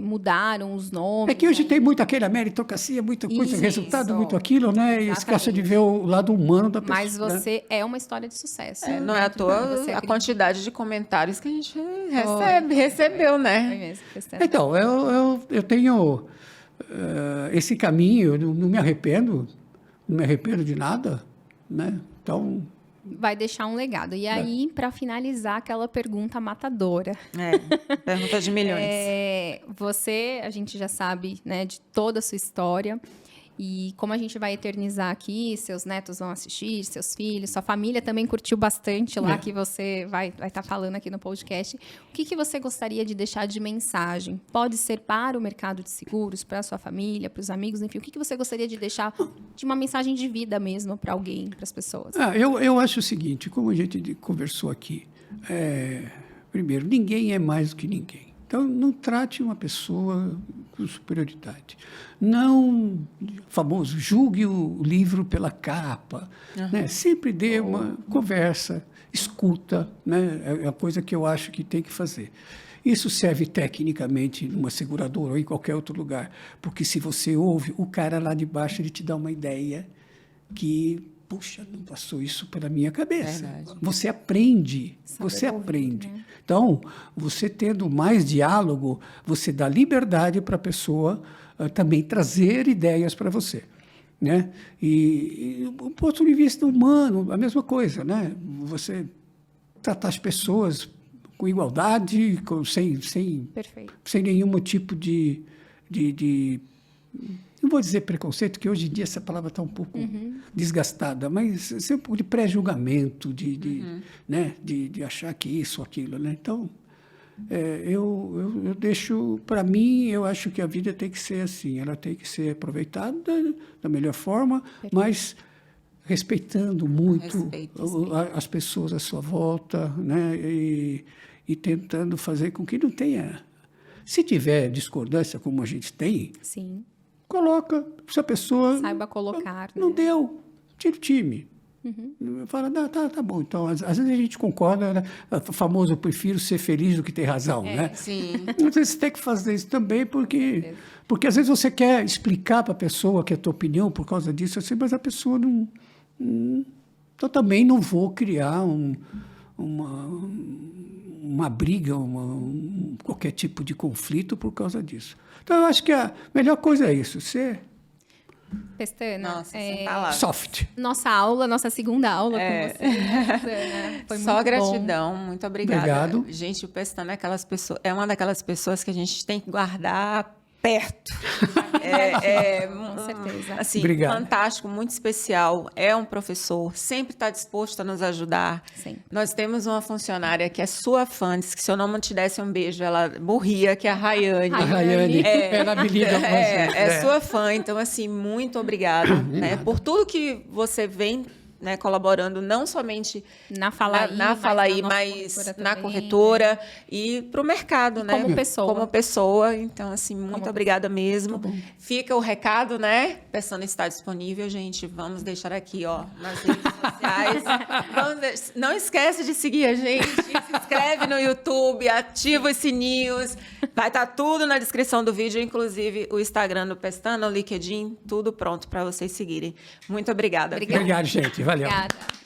mudaram os nomes. É que hoje tem muito aquela meritocracia, muita coisa, resultado, muito aquilo, né? E esquece de ver o lado humano da pessoa. Mas você é uma história de sucesso. Não é à toa a quantidade de comentários que a gente recebeu, né? Foi mesmo, então, eu tenho esse caminho, eu não me arrependo de nada, né? Então... Vai deixar um legado. E aí, para finalizar, aquela pergunta matadora. Pergunta de milhões. A gente já sabe, né, de toda a sua história. E como a gente vai eternizar aqui, seus netos vão assistir, seus filhos, sua família também curtiu bastante lá que você vai estar falando aqui no podcast. O que você gostaria de deixar de mensagem? Pode ser para o mercado de seguros, para a sua família, para os amigos, enfim. O que você gostaria de deixar de uma mensagem de vida mesmo para alguém, para as pessoas? Eu acho o seguinte, como a gente conversou aqui, primeiro, ninguém é mais do que ninguém. Então, não trate uma pessoa com superioridade. Não, famoso, julgue o livro pela capa. Né? Sempre dê uma conversa, escuta. Né? É a coisa que eu acho que tem que fazer. Isso serve tecnicamente numa seguradora ou em qualquer outro lugar. Porque se você ouve, o cara lá de baixo ele te dá uma ideia que... Puxa, não passou isso pela minha cabeça. Verdade. Você aprende, Né? Então, você tendo mais diálogo, você dá liberdade para a pessoa também trazer ideias para você. Né? E do ponto de vista humano, a mesma coisa. Né? Você tratar as pessoas com igualdade, sem nenhum tipo de não vou dizer preconceito, que hoje em dia essa palavra está um pouco desgastada, mas sempre um pouco de pré-julgamento, né, de achar que isso ou aquilo. Né? Então, eu deixo, para mim, eu acho que a vida tem que ser assim, ela tem que ser aproveitada da melhor forma, mas respeitando muito as pessoas à sua volta, né, e tentando fazer com que não tenha... Se tiver discordância, como a gente tem... Sim. coloca. Se a pessoa Saiba colocar. não né? deu, tira o time. Fala, não, tá bom. Então, às vezes a gente concorda, né? O famoso, eu prefiro ser feliz do que ter razão, né? Sim. Às vezes você tem que fazer isso também, porque às vezes você quer explicar para a pessoa que é a tua opinião por causa disso, assim, mas a pessoa não... Então, também não vou criar uma briga, qualquer tipo de conflito por causa disso. Então, eu acho que a melhor coisa é isso, ser Pestana, Nossa, sem palavras. soft. nossa segunda aula com você, Pestana. Foi Só muito gratidão, muito obrigada. Obrigado. Gente, o Pestana é uma daquelas pessoas que a gente tem que guardar perto. Com certeza. Assim, Obrigado. fantástico, muito especial. É um professor, sempre está disposto a nos ajudar. Sim. Nós temos uma funcionária que é sua fã, disse que se eu não te desse um beijo, ela morria, que é a Rayane. A Rayane, ela me liga bastante. É sua fã, então, assim, muito obrigada, né, por tudo que você vem, né, colaborando, não somente Na Falaí, na Falaí, nossa mas corretora na também, corretora e para o mercado, né? como pessoa. Como pessoa. Então, assim, muito obrigada mesmo. Fica o recado, né? Pestana está disponível, gente. Vamos deixar aqui, ó, nas redes sociais. Não esquece de seguir a gente. Se inscreve no YouTube, ativa os sininhos. Vai estar tudo na descrição do vídeo, inclusive o Instagram do Pestana, o LinkedIn, tudo pronto para vocês seguirem. Muito obrigada. Obrigada. Obrigado, gente. Valeu. Obrigada.